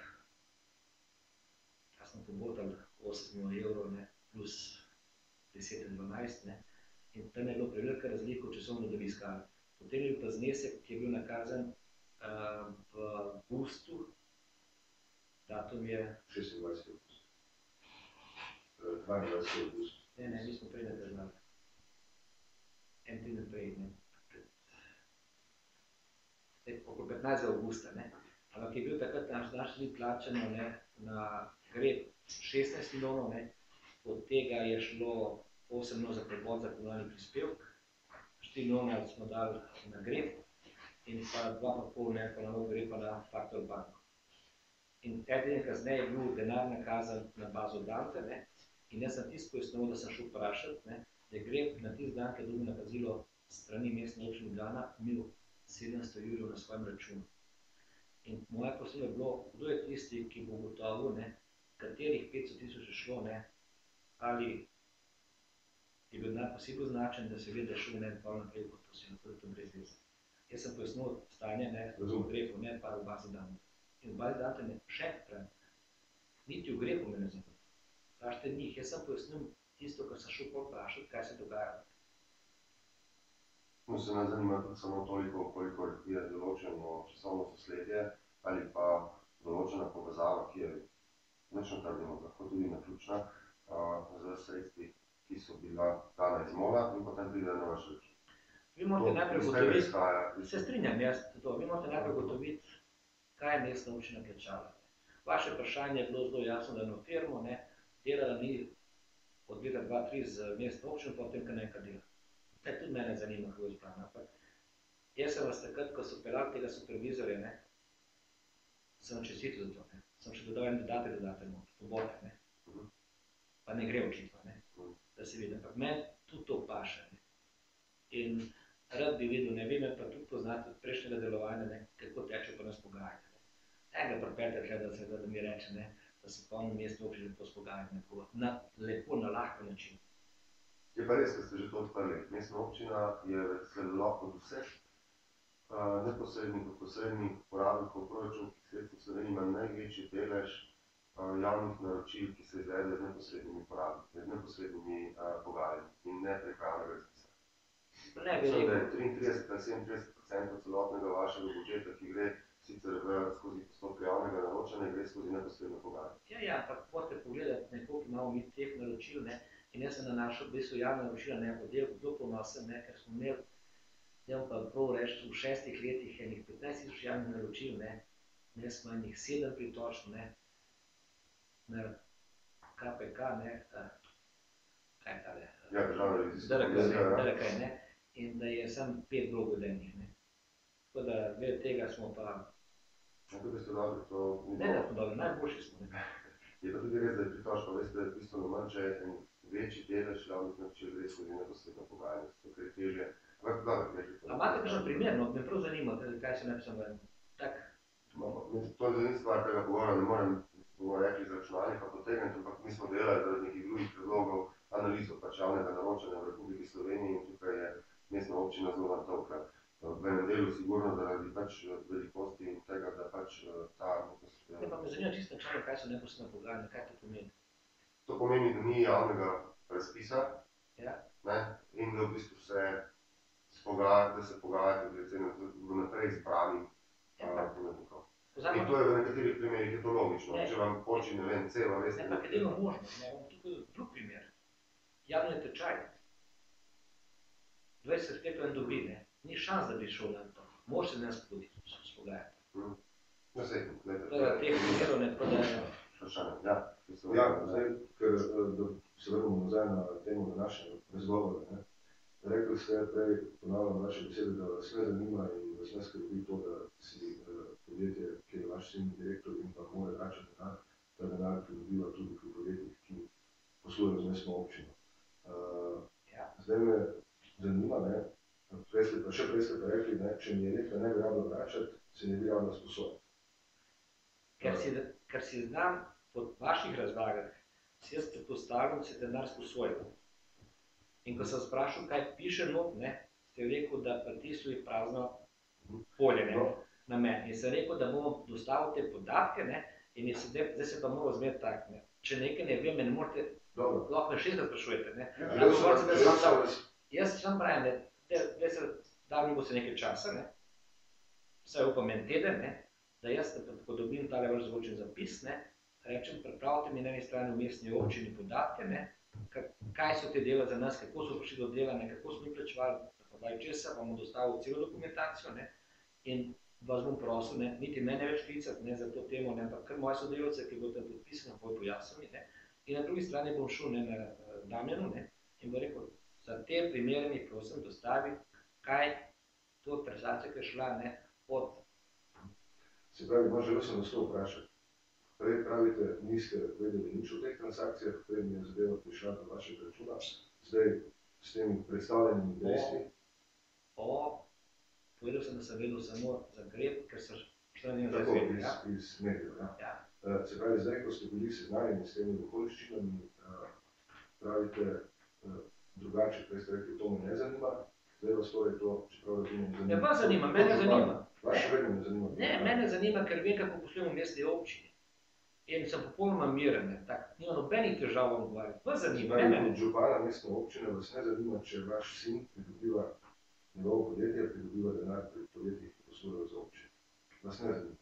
Jaz sem pobotal 8 milijonov evrov, ne, plus 10 in 12, ne, in tam je bilo prevelika razlika v časovno dobi skali. Potem je bil pa znesek, ki je bil nakazan v avgustu, datum je... 26. avgust. 22. avgust. Ne, mi smo prej nadržali. En teden prej, ne. Okoli 15. avgusta, ne. Ampak je bil takrat naš plačano, ne, na Grep 16 milijonov, ne. Od tega je šlo 8 milijonov za prevod za komunalni prispevek, 4 milijone smo dali na Grep in pa 2,5 ne, pa na novo Grepa na Faktor banko. In teden kasneje je bil denar nakazan na Bazo Dante, ne, in jaz sem tisto pojasnil, da sem šel vprašati, ne, da je Grep na tisti dan, ki je dobil nakazilo strani mestne občine Ljubljana, imel 700 evrov na svojem računu. In moje posebno je bilo, kdo je tisti, ki bo ugotovil, ne, katerih 500 000 je šlo, ne, ali je bil denar posebej označen, da se ve, da je šel ne pa naprej kot posebno, da je to brez veze. Jaz sem pojasnil stanje, ne, v Grepu, ne pa v Bazi Dante. In v Bazi Dante ne še pravim. niti v grehu me ne zanima. Vprašajte njih, jaz sem pojasnil tisto, kar sem šel pol vprašati, kaj se dogaja. No, se nas zanima tudi samo toliko, koliko je določeno časovno sosledje ali pa določena povezava, ki je nečno trdimo, lahko tudi naključna z sredstvi, ki so bila dana iz MOL-a in potem pride na vaš račun. Vi morate najprej ugotoviti, se strinjam jaz to, vi morate najprej ugotoviti, kaj je mestna občina plačala. Vaše vprašanje je bilo zelo jasno, da eno firmo delala ni od leta 2003 z mestno občino, potem kar nekaj dela. Tudi mene zanima, kako je izpravljeno, ampak jaz sem vas takrat, ko so peljali tega supervizorja, sem čestitil za to, sem še dodal en dodatek, pobote, pa ne gre očitno, da se vidi, ampak meni tudi to paše. In rad bi videl, ne vem, pa tudi poznati od prejšnjega delovanja, kako teče pa nas pogajanje. Enega pripeljati, da mi reče, da se pa ono mestno občine lepo spogajati, lepo na lahko način. Je pa res, da ste že to odprli. Mestna občina je sledila od vseh neposrednih kot posrednih porabnikov proračunskih sredstev v Sloveniji ima največji delež javnih naročil, ki se izvede z neposrednimi porabniki, z neposrednimi pogajanji in ne prek javnega razpisa. Mislim, da je 33 ali 37% celotnega vašega budžeta, ki gre sicer skozi postopke javnega naročanja, gre skozi neposredno pogajanje. Ja, ampak morate pogledati, koliko imamo mi teh naročil, in jaz sem na našo bistvu javna naročila zelo ponosen, ker smo imeli, da pa prav reči, v 6 letih enih 15 000 javnih naročil, ne smo enih 7 pritožb, na KPK, kaj je tale? Ja, državna revizija. DRK, in da je samo 5 bilo ugodenih, Tako da, glede tega smo pa... Tukaj ste dobri, to... Ne, da smo dobri, najboljši smo, Je pa tudi res, da je pritožba, veste, bistveno manj, če en večji delež javnih naročil gre skozi neposredno pogajanje, zato ker je težje. Ampak dobro, je že to. A imate kakšen primer, me prav zanima, kaj se napisam ven? Tak. To je ni stvar tega pogovora, ne morem, bomo rekli, z računalnika potegniti, ampak mi smo delali zaradi nekih drugih predlogov analizo pač javnega naročanja v Republiki Sloveniji in tukaj je mestna občina zelo natovkla. V enem delu sigurno zaradi pač velikosti in tega, da pač ta neposredno... Ne, pa me zanima čisto načalno, kaj so neposredno pogajanje, kaj to pomeni? To pomeni, da ni javnega razpisa, in da v bistvu da se pogajate v naprej izbranih ponudnikov. In to je v nekaterih primerih je to logično, če vam poči, ne vem, ceva, veste... Ne, pa kaj delo možnost, bom tukaj drug primer. Javni tečaj. 20 let dobi, ni šans, da bi šel na to. Može se nas spogajati. No, sej, gledajte. To je teh primerov, tako da je... Vprašanje, ja. Ja, zdaj, ker se vrnemo nazaj na temo današnjega razgovora. Rekli ste prej, ponavljam vaše besede, da vas ne zanima in vas ne skrbi to, da si podjetje, kjer je vaš sin direktor in pa mora vračati denar, ta denar pridobiva tudi pri podjetjih, ki poslujejo z mestno občino. Zdaj me zanima, še prej ste pa rekli, če mi elektra ne bi rabila vračati, se ne bi rabila sposojati. Ker si znam po vaših razlagah, si jaz predpostavljam, da se denar sposojil. In ko sem sprašal, kaj piše not, ste rekel, da pritisli prazno polje na meni. In sem rekel, da bomo dostavili te podatke, in zdaj se pa moram zmeriti tak. Če nekaj ne vem, ne morate, lahko me 6 sprašujete. Jaz sem pravim, da mi bo se nekaj časa, vsaj upam en teden, da jaz, ko dobim tale vaš zvočen zapis, rečem, pripravite mi na eni strani v mestni občini podatke, kaj so te dela za nas, kako so prišli do dela, kako smo jih plačevali, česa, vam bom dostavil celo dokumentacijo in vas bom prosil, niti mene več klicati za to temo, ampak kar moje sodelavce, ki bodo tam podpisani, bojo pojasnili. In na drugi strani bom šel na Damjanu in bo rekel, za te primere mi prosim dostavi, kaj to transakcija, ki je šla od... Se pravi, želel sem vas to vprašati. Prej pravite, niste vedeli nič o teh transakcijah, prej mi je zadeva prišla do vašega računa, zdaj s temi predstavljenimi dejstvi. Povedal sem, da sem vedel samo za greb, ker so šla njega tako iz medijev. Se pravi, zdaj, ko ste bili seznanjeni s temi okoliščinami, pravite drugače, prej ste rekli, to me ne zanima, zdaj vas torej to, čeprav da to me zanima. Ja, vas zanima, mene zanima. Vaš vedno me zanima. Ne, mene zanima, ker vem, kako poslujemo v mestni občini. In sem popolnoma miren, ne, tak, nima nobenih težav vam govoriti. Vas zanima, Zdaj, ne kot mene. župana mestne občine vas ne zanima, če vaš sin pridobiva njegovo podjetje, pridobiva denar pri podjetjih, ki poslujejo za občine. Vas ne zanima.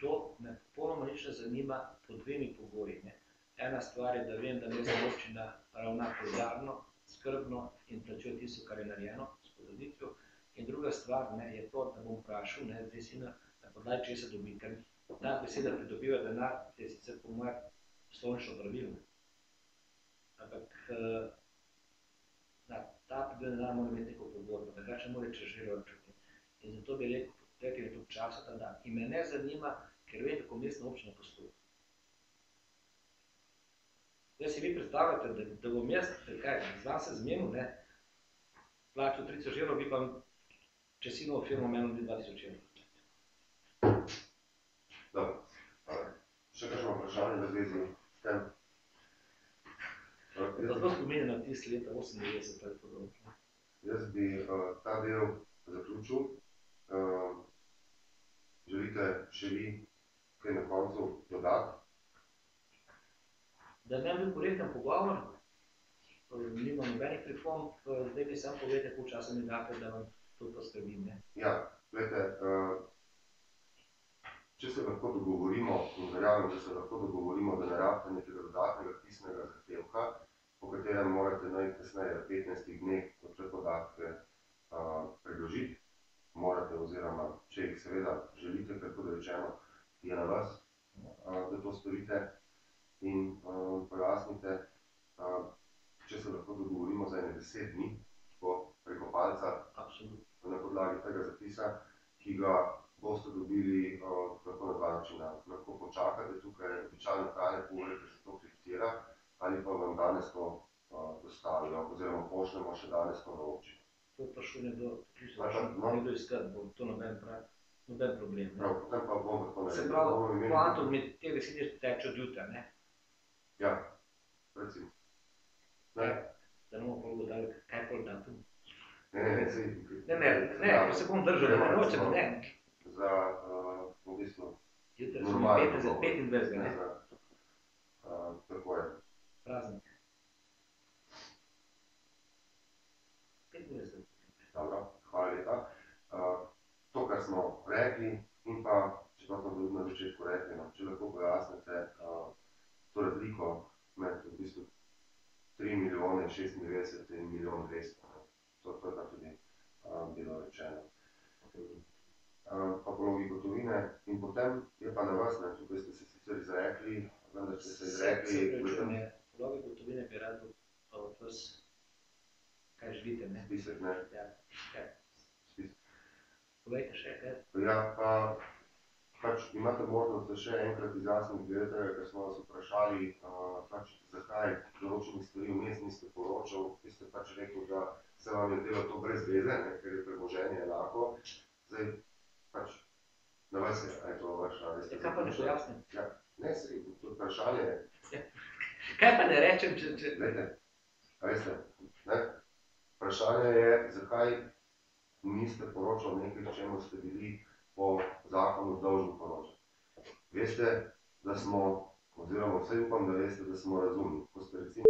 To me popolnoma nič ne zanima pod dvemi pogoji. Ne. Ena stvar je, da vem, da mestna občina ravna preudarno, skrbno in plačuje tisto, kar je narejeno s podelitvijo. In druga stvar, ne, je to, da bom vprašal, ne, zdaj sina, na podlagi česa dobi, ker ta beseda pridobiva denar, je sicer po mojem slovnično pravilno. Ampak ta pridobiva denar mora imeti neko pogodbo, drugače mora čežirati računi. In zato bi rekel, potekaj je toliko časa ta dan. In me ne zanima, ker vem, kako mestna občina posluje. Zdaj si vi predstavljate, da bom jaz, kaj, znam se zmenil, ne, plačal 30 evrov, bi pa če sinovo firmo menil 2000 evrov. Dobro. Še kakšno vprašanje v zvezi s tem? Zato spominja na tisti leta 98 ali podobno. Jaz bi ta del zaključil. Želite še vi kaj na koncu dodati? Da ne bi bil korekten pogovor, nimam nobenih pripomb, zdaj mi sam povete, koliko časa mi date, da vam to poskrbim. Ne? Ja, gledajte, če se lahko dogovorimo, in verjamem, da se lahko dogovorimo, da ne rabite nekega dodatnega pisnega zahtevka, po katerem morate najkasneje v 15 dneh te podatke predložiti, morate oziroma, če jih seveda želite, kako da rečeno, je na vas, da to storite in pojasnite, če se lahko dogovorimo za 10 dni preko palca. Absolutno. Na podlagi tega zapisa, ki ga boste dobili lahko na dva načina. Lahko počakate tukaj običajno trajne pol ure, da se to kriptira, ali pa vam danes to dostavijo, oziroma pošljemo še danes to na občino. To je prišel nekdo iskati, bo to noben problem. Prav, potem pa bomo tako naredili. Se pravi, kvantum med te 10 dni teče od jutra, ne? Ja, recimo. Da ne bomo pol dali, kaj pol datum? Ne, se bom držal, ne nočem, ne. Za, v bistvu, Jutri smo 25, ne? Tako je. Praznik. 25. Dobro, hvala lepa. To, kar smo rekli, in pa, čeprav smo tudi na začetku rekli, če lahko pojasnite to razliko med v bistvu 3 milijone 96 in milijon 200. To je pa tudi bilo rečeno. Pa pologi gotovine in potem je pa na vas, tukaj ste se sicer izrekli, vendar ste se izrekli... Pologi gotovine bi rad od vas, kaj želite, ne? Spisek, ne? Ja, kaj? Spisek. Povejte še, kaj? Ja, pa pač imate možnost, da še enkrat izjasniti glede tega, ker smo vas vprašali, pač zakaj določenih stvari vmes niste poročal. Vi ste pač rekel, da se vam je delo to brez veze, ne, ker je premoženje enako. Zdaj, pač, na vas je, a je to vaša... Kaj pa ne pojasnim? Ja, ne, sej, to vprašanje je... Kaj pa ne rečem, če... Glejte, a veste, ne? Vprašanje je, zakaj niste poročali nekaj, čemu ste bili po zakonu dolžni poročati. Veste, da smo, oziroma vsaj upam, da veste, da smo razumni. Ko ste recimo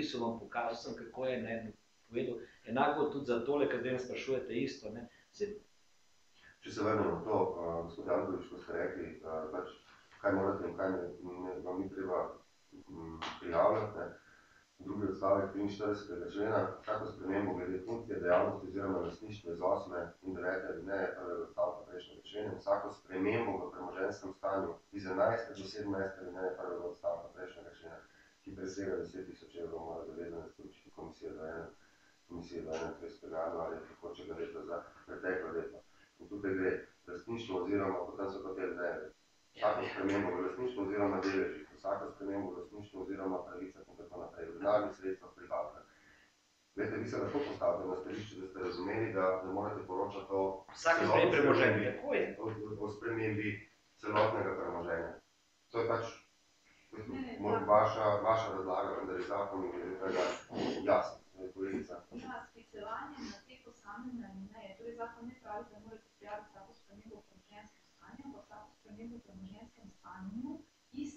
napisal, vam pokazal sem, kako je, ne, povedal. Enako tudi za tole, ker zdaj me sprašujete isto, ne. Če se vrnemo to, gospod Jankovič, ko ste rekli, pač, kaj morate in kaj vam ni treba prijavljati, ne. Drugi odstavek 43. člena, vsako spremembo glede funkcije, dejavnosti oziroma lastništva iz 8. in 9. alineje prvega odstavka prejšnjega člena, vsako spremembo v premoženjskem stanju iz 11. do 17. alineje prvega odstavka prejšnjega člena, ki presega 10.000 evrov, mora zavezanec sporočiti komisije do 31. januarja tekočega leta za preteklo leto. In tukaj gre lastništvo oziroma, potem so pa te zdaj, vsako spremembo v lastništvu oziroma deležih, vsako spremembo v lastništvu oziroma pravicah in tako naprej, v denarnih sredstvih pribavka. Glede, vi se lahko postavite na stališče, da ste razumeli, da morate poročati o spremembi celotnega premoženja. To je pač vaša razlaga, vendar je zakon in tega jasno. Sklicevanje na te posamezne alineje, torej zakon ne pravi, da morate prijaviti vsako spremembo v premoženjskem stanju, ampak vsako spremembo v premoženjskem stanju iz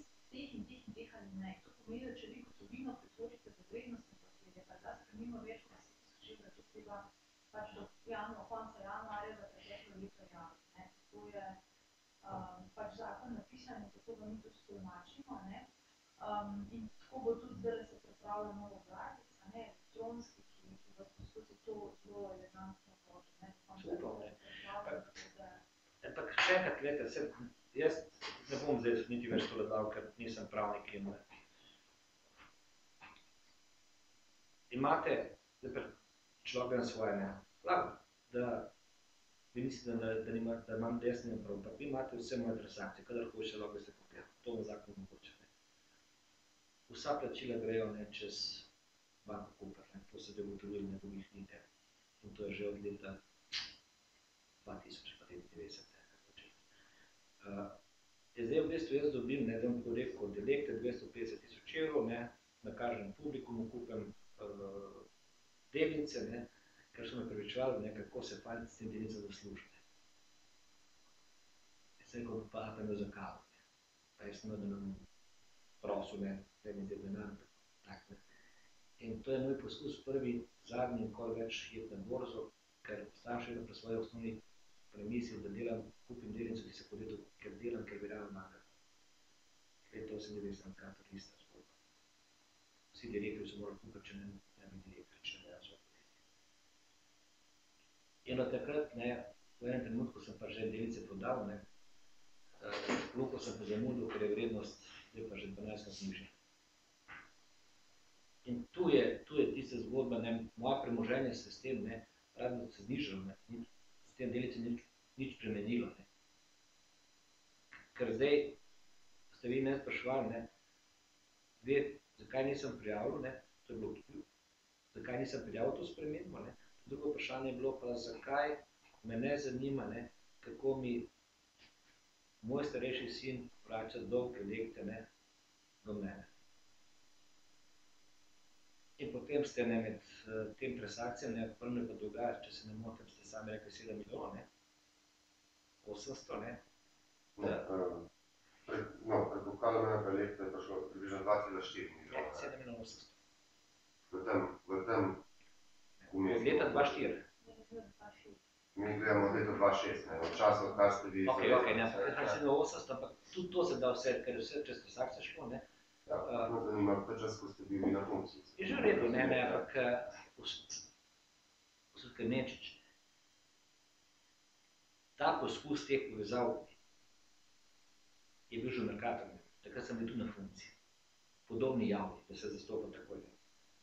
teh alinej. To pomeni, da če vi gotovino pretvorite v vrednostne papirje, pa da spremimo več kot 10.000 evrov, to treba pač do konca januarja za preteklo leto javiti. To je pač zakon napisan in tako ga mi tudi tolmačimo. In tako bo tudi zdaj se pripravlja nov obrazec, elektronski, ki vas poskusi to zelo elegantno vloži. Ampak še enkrat, gledajte, jaz ne bom zdaj niti več tole dal, ker nisem pravnik in imate, človek na svoje, ne, da vi mislite, da imam desni naprav, ampak vi imate vse moje transakcije, kadar hoče, lahko se pogledati, to v zakonu mogoče. Vsa plačila grejo čez Banko Koper, to se dogotovili na drugih nite. In to je že od leta 2099. Zdaj v bistvu jaz dobim, da bom tako rekel, delekte 250.000 evrov, nakažem publikumu, kupem delnice, ker so me pripričevali, kako se fajn s tem delnicam zaslužiti. Jaz sem rekel, pa me za kavo. Pa jaz sem nam prosil, da mi zdaj denar, tak, In to je moj poskus prvi, zadnji in kol več jet na borzo, ker ostajam še pri svoji osnovni premisi, da delam, kupim delnico, ki se podjetu, ker delam, ker bi rado magal. To se ne ve, sem kantor ista zgodba. Vsi direktori so morali kupiti, če ne bi direktori, če ne bi razvoj podjetje. In od takrat, v enem trenutku sem pa že delnice prodal, Luko sem pa zamudil, ker je vrednost, zdaj pa že 12 nižja. In tu je tista zgodba, moja premoženje se s tem, pravno se znižalo, s tem delnice nič premenilo. Ker zdaj ste vi mene spraševali, zakaj nisem prijavil, to je bilo tudi, zakaj nisem prijavil to spremembo, drugo vprašanje je bilo pa, zakaj me ne zanima, kako mi moj starejši sin vrača dolg elekte do mene. In potem ste med tem transakcijami, prvo pa dogaja, če se ne motim, ste sami rekli 7 milijonov, 800, preko Kalmena Pelekta je prišlo približno 2,4 milijona. 7 milijonov 800. V tem Od leta 2004. Mi gledamo od leta 2006, v času, kar ste vi... Ok, jaz sem 800, ampak tudi to se da vse, ker je vse čez transakcije šlo, Ja, me zanima, ta čas, ko ste bili na funkciji. Je že v redu, ampak gospod Klemenčič, ta poskus teh povezav je bil že v Mercatorju, takrat sem bil tudi na funkciji. Podobni javni, da se zastopa takoj.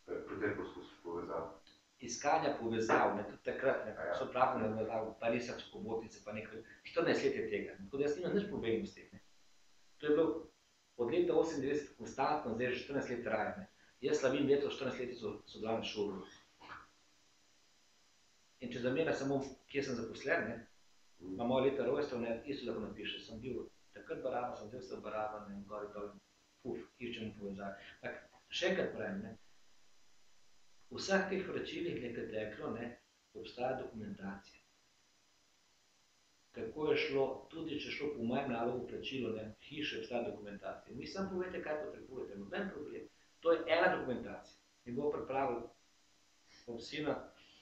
Kateri poskus povezav? Iskanja povezav, tudi takrat, so pravno navezali, pa risač pobotnice, pa nekaj, 14 let je tega, tako da jaz nimam nič problemov s tem. To je bilo od leta 98 konstantno, zdaj že 14 let traja. Jaz slavim leto 14 leti sodelovanja s šolo. In če zamera samo, kje sem zaposlen, ima moja leta rojstva, isto lahko napiše, sem bil takrat baraban, sem zdaj baraban in gori dol, iščem povezave. Še enkrat pravim, v vseh teh vračilih nekaj teklo, obstaja dokumentacija. Kako je šlo, tudi če šlo po mojem nalogu plačilo, hiše obstaja dokumentacija. Mi samo povete, kaj potrebujete, noben problem. To je ena dokumentacija. mi bo pripravil obsina,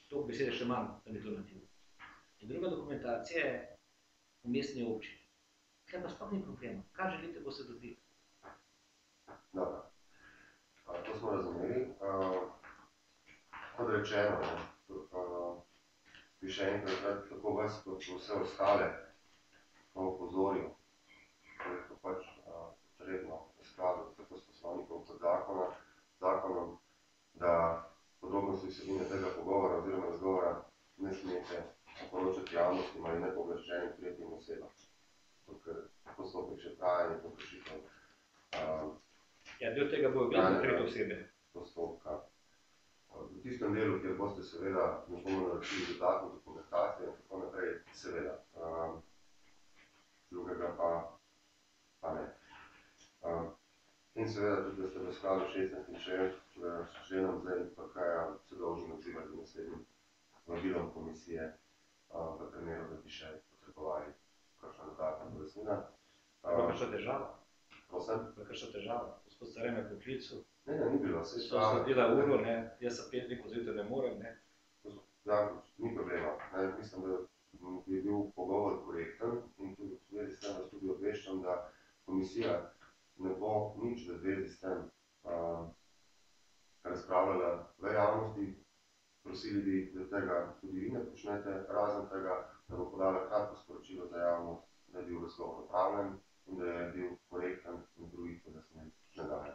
toliko besede še manj, da bi to naredil. In druga dokumentacija je v mestni občini. Kaj pa sploh ni problema. Kaj želite, bo se dobili? Dobro. To smo razumeli. Kot rečeno, bi še enkrat tako vas kot vse ostale opozoril, da je to pač potrebno v skladu tako s poslovnikom kot zakonom, da podrobnosti vsebine tega pogovora oziroma razgovora ne smete poročati javnostim ali nepooblaščenim tretjim osebam. Ker postopek še traja in to kršitev del tega bo objavljeno tretje osebe. Postopka. V tistem delu, kjer boste seveda nekomu naročili dodatno dokumentacijo in tako naprej, seveda. Drugega pa ne. In seveda tudi, da ste v skladu 16. členom ZNPK-ja se dolžni odzivati naslednjim vabilom komisije, v primeru, da bi še potrebovali kakšna dodatna pojasnila. Pa kakšna težava? Prosim? Pa kakšna težava? Gospod Stare me poklical. Ne, ni bilo. So sledila uro, ne? Jaz sem 5 dni zjutraj ne morem, ne? Ja, ni problema. Mislim, da je bil pogovor korekten in tudi v zvezi s tem vas tudi obveščam, da komisija ne bo nič v zvezi s tem razpravljala v javnosti. Prosili bi, da tega tudi vi ne počnete, razen tega, da bo podala kratko sporočilo za javnost, da je bil razgovor opravljen in da je bil korekten in drugih pojasnil ne dajo.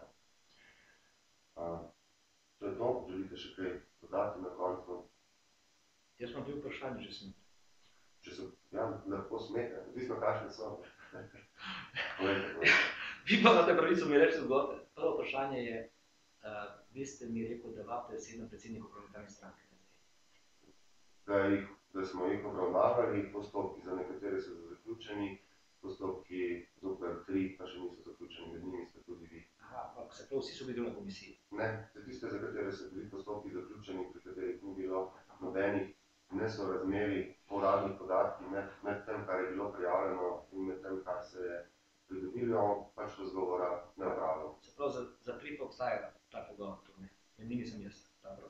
To je to, želite še kaj dodati na koncu? Jaz imam 2 vprašanje, če sem. Če so, ja, lahko smete, odvisno kakšne so. Povejte. Vi pa imate pravico mi reči zgodbe. Prvo vprašanje je, vi ste mi rekel, da vabite 7 predsednikov parlamentarne stranke. Da smo jih obravnavali, postopki za nekatere so zaključeni, postopki zoper 3 pa še niso zaključeni, med njimi ste tudi vi. Aha, pa se prav vsi so bili na komisiji? Ne, za tiste, za katere so bili postopki zaključeni, pri katerih ni bilo nobenih nesorazmerij, uradnih podatkov med tem, kar je bilo prijavljeno in med tem, kar se je pridobilo, pač razgovora ne opravljal. Se prav za 3 pa obstaja ta pogovor, med njimi sem jaz.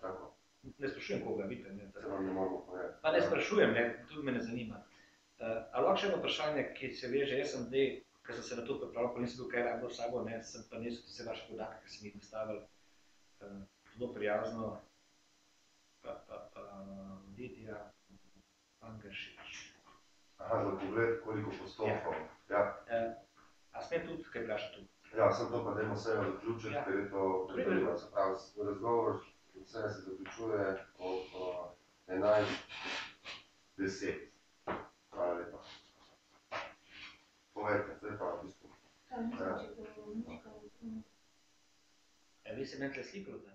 Tako. Ne sprašujem koga, vidite. Se vam ne moramo povedati. Pa ne sprašujem, tudi me ne zanima. A lahko še eno vprašanje, ki se veže, jaz sem zdaj, ker sem se na to pripravil, pa nisem bil kaj rabno s sabo, sem pa nesel vse vaše podatke, ki sem jih nastavil, zelo prijazno, Lidija Angeršič. Aha, za pogled, koliko postopkov. Ja. A smem tudi kaj vprašati tu? Ja, sem to pa dajmo sejo zaključiti, ker je to predvidno. Se pravi, razgovor vse se zaključuje ob 11:10. Hvala lepa. Povejte, zdaj pa v bistvu. Vi se meni tle slikali, da?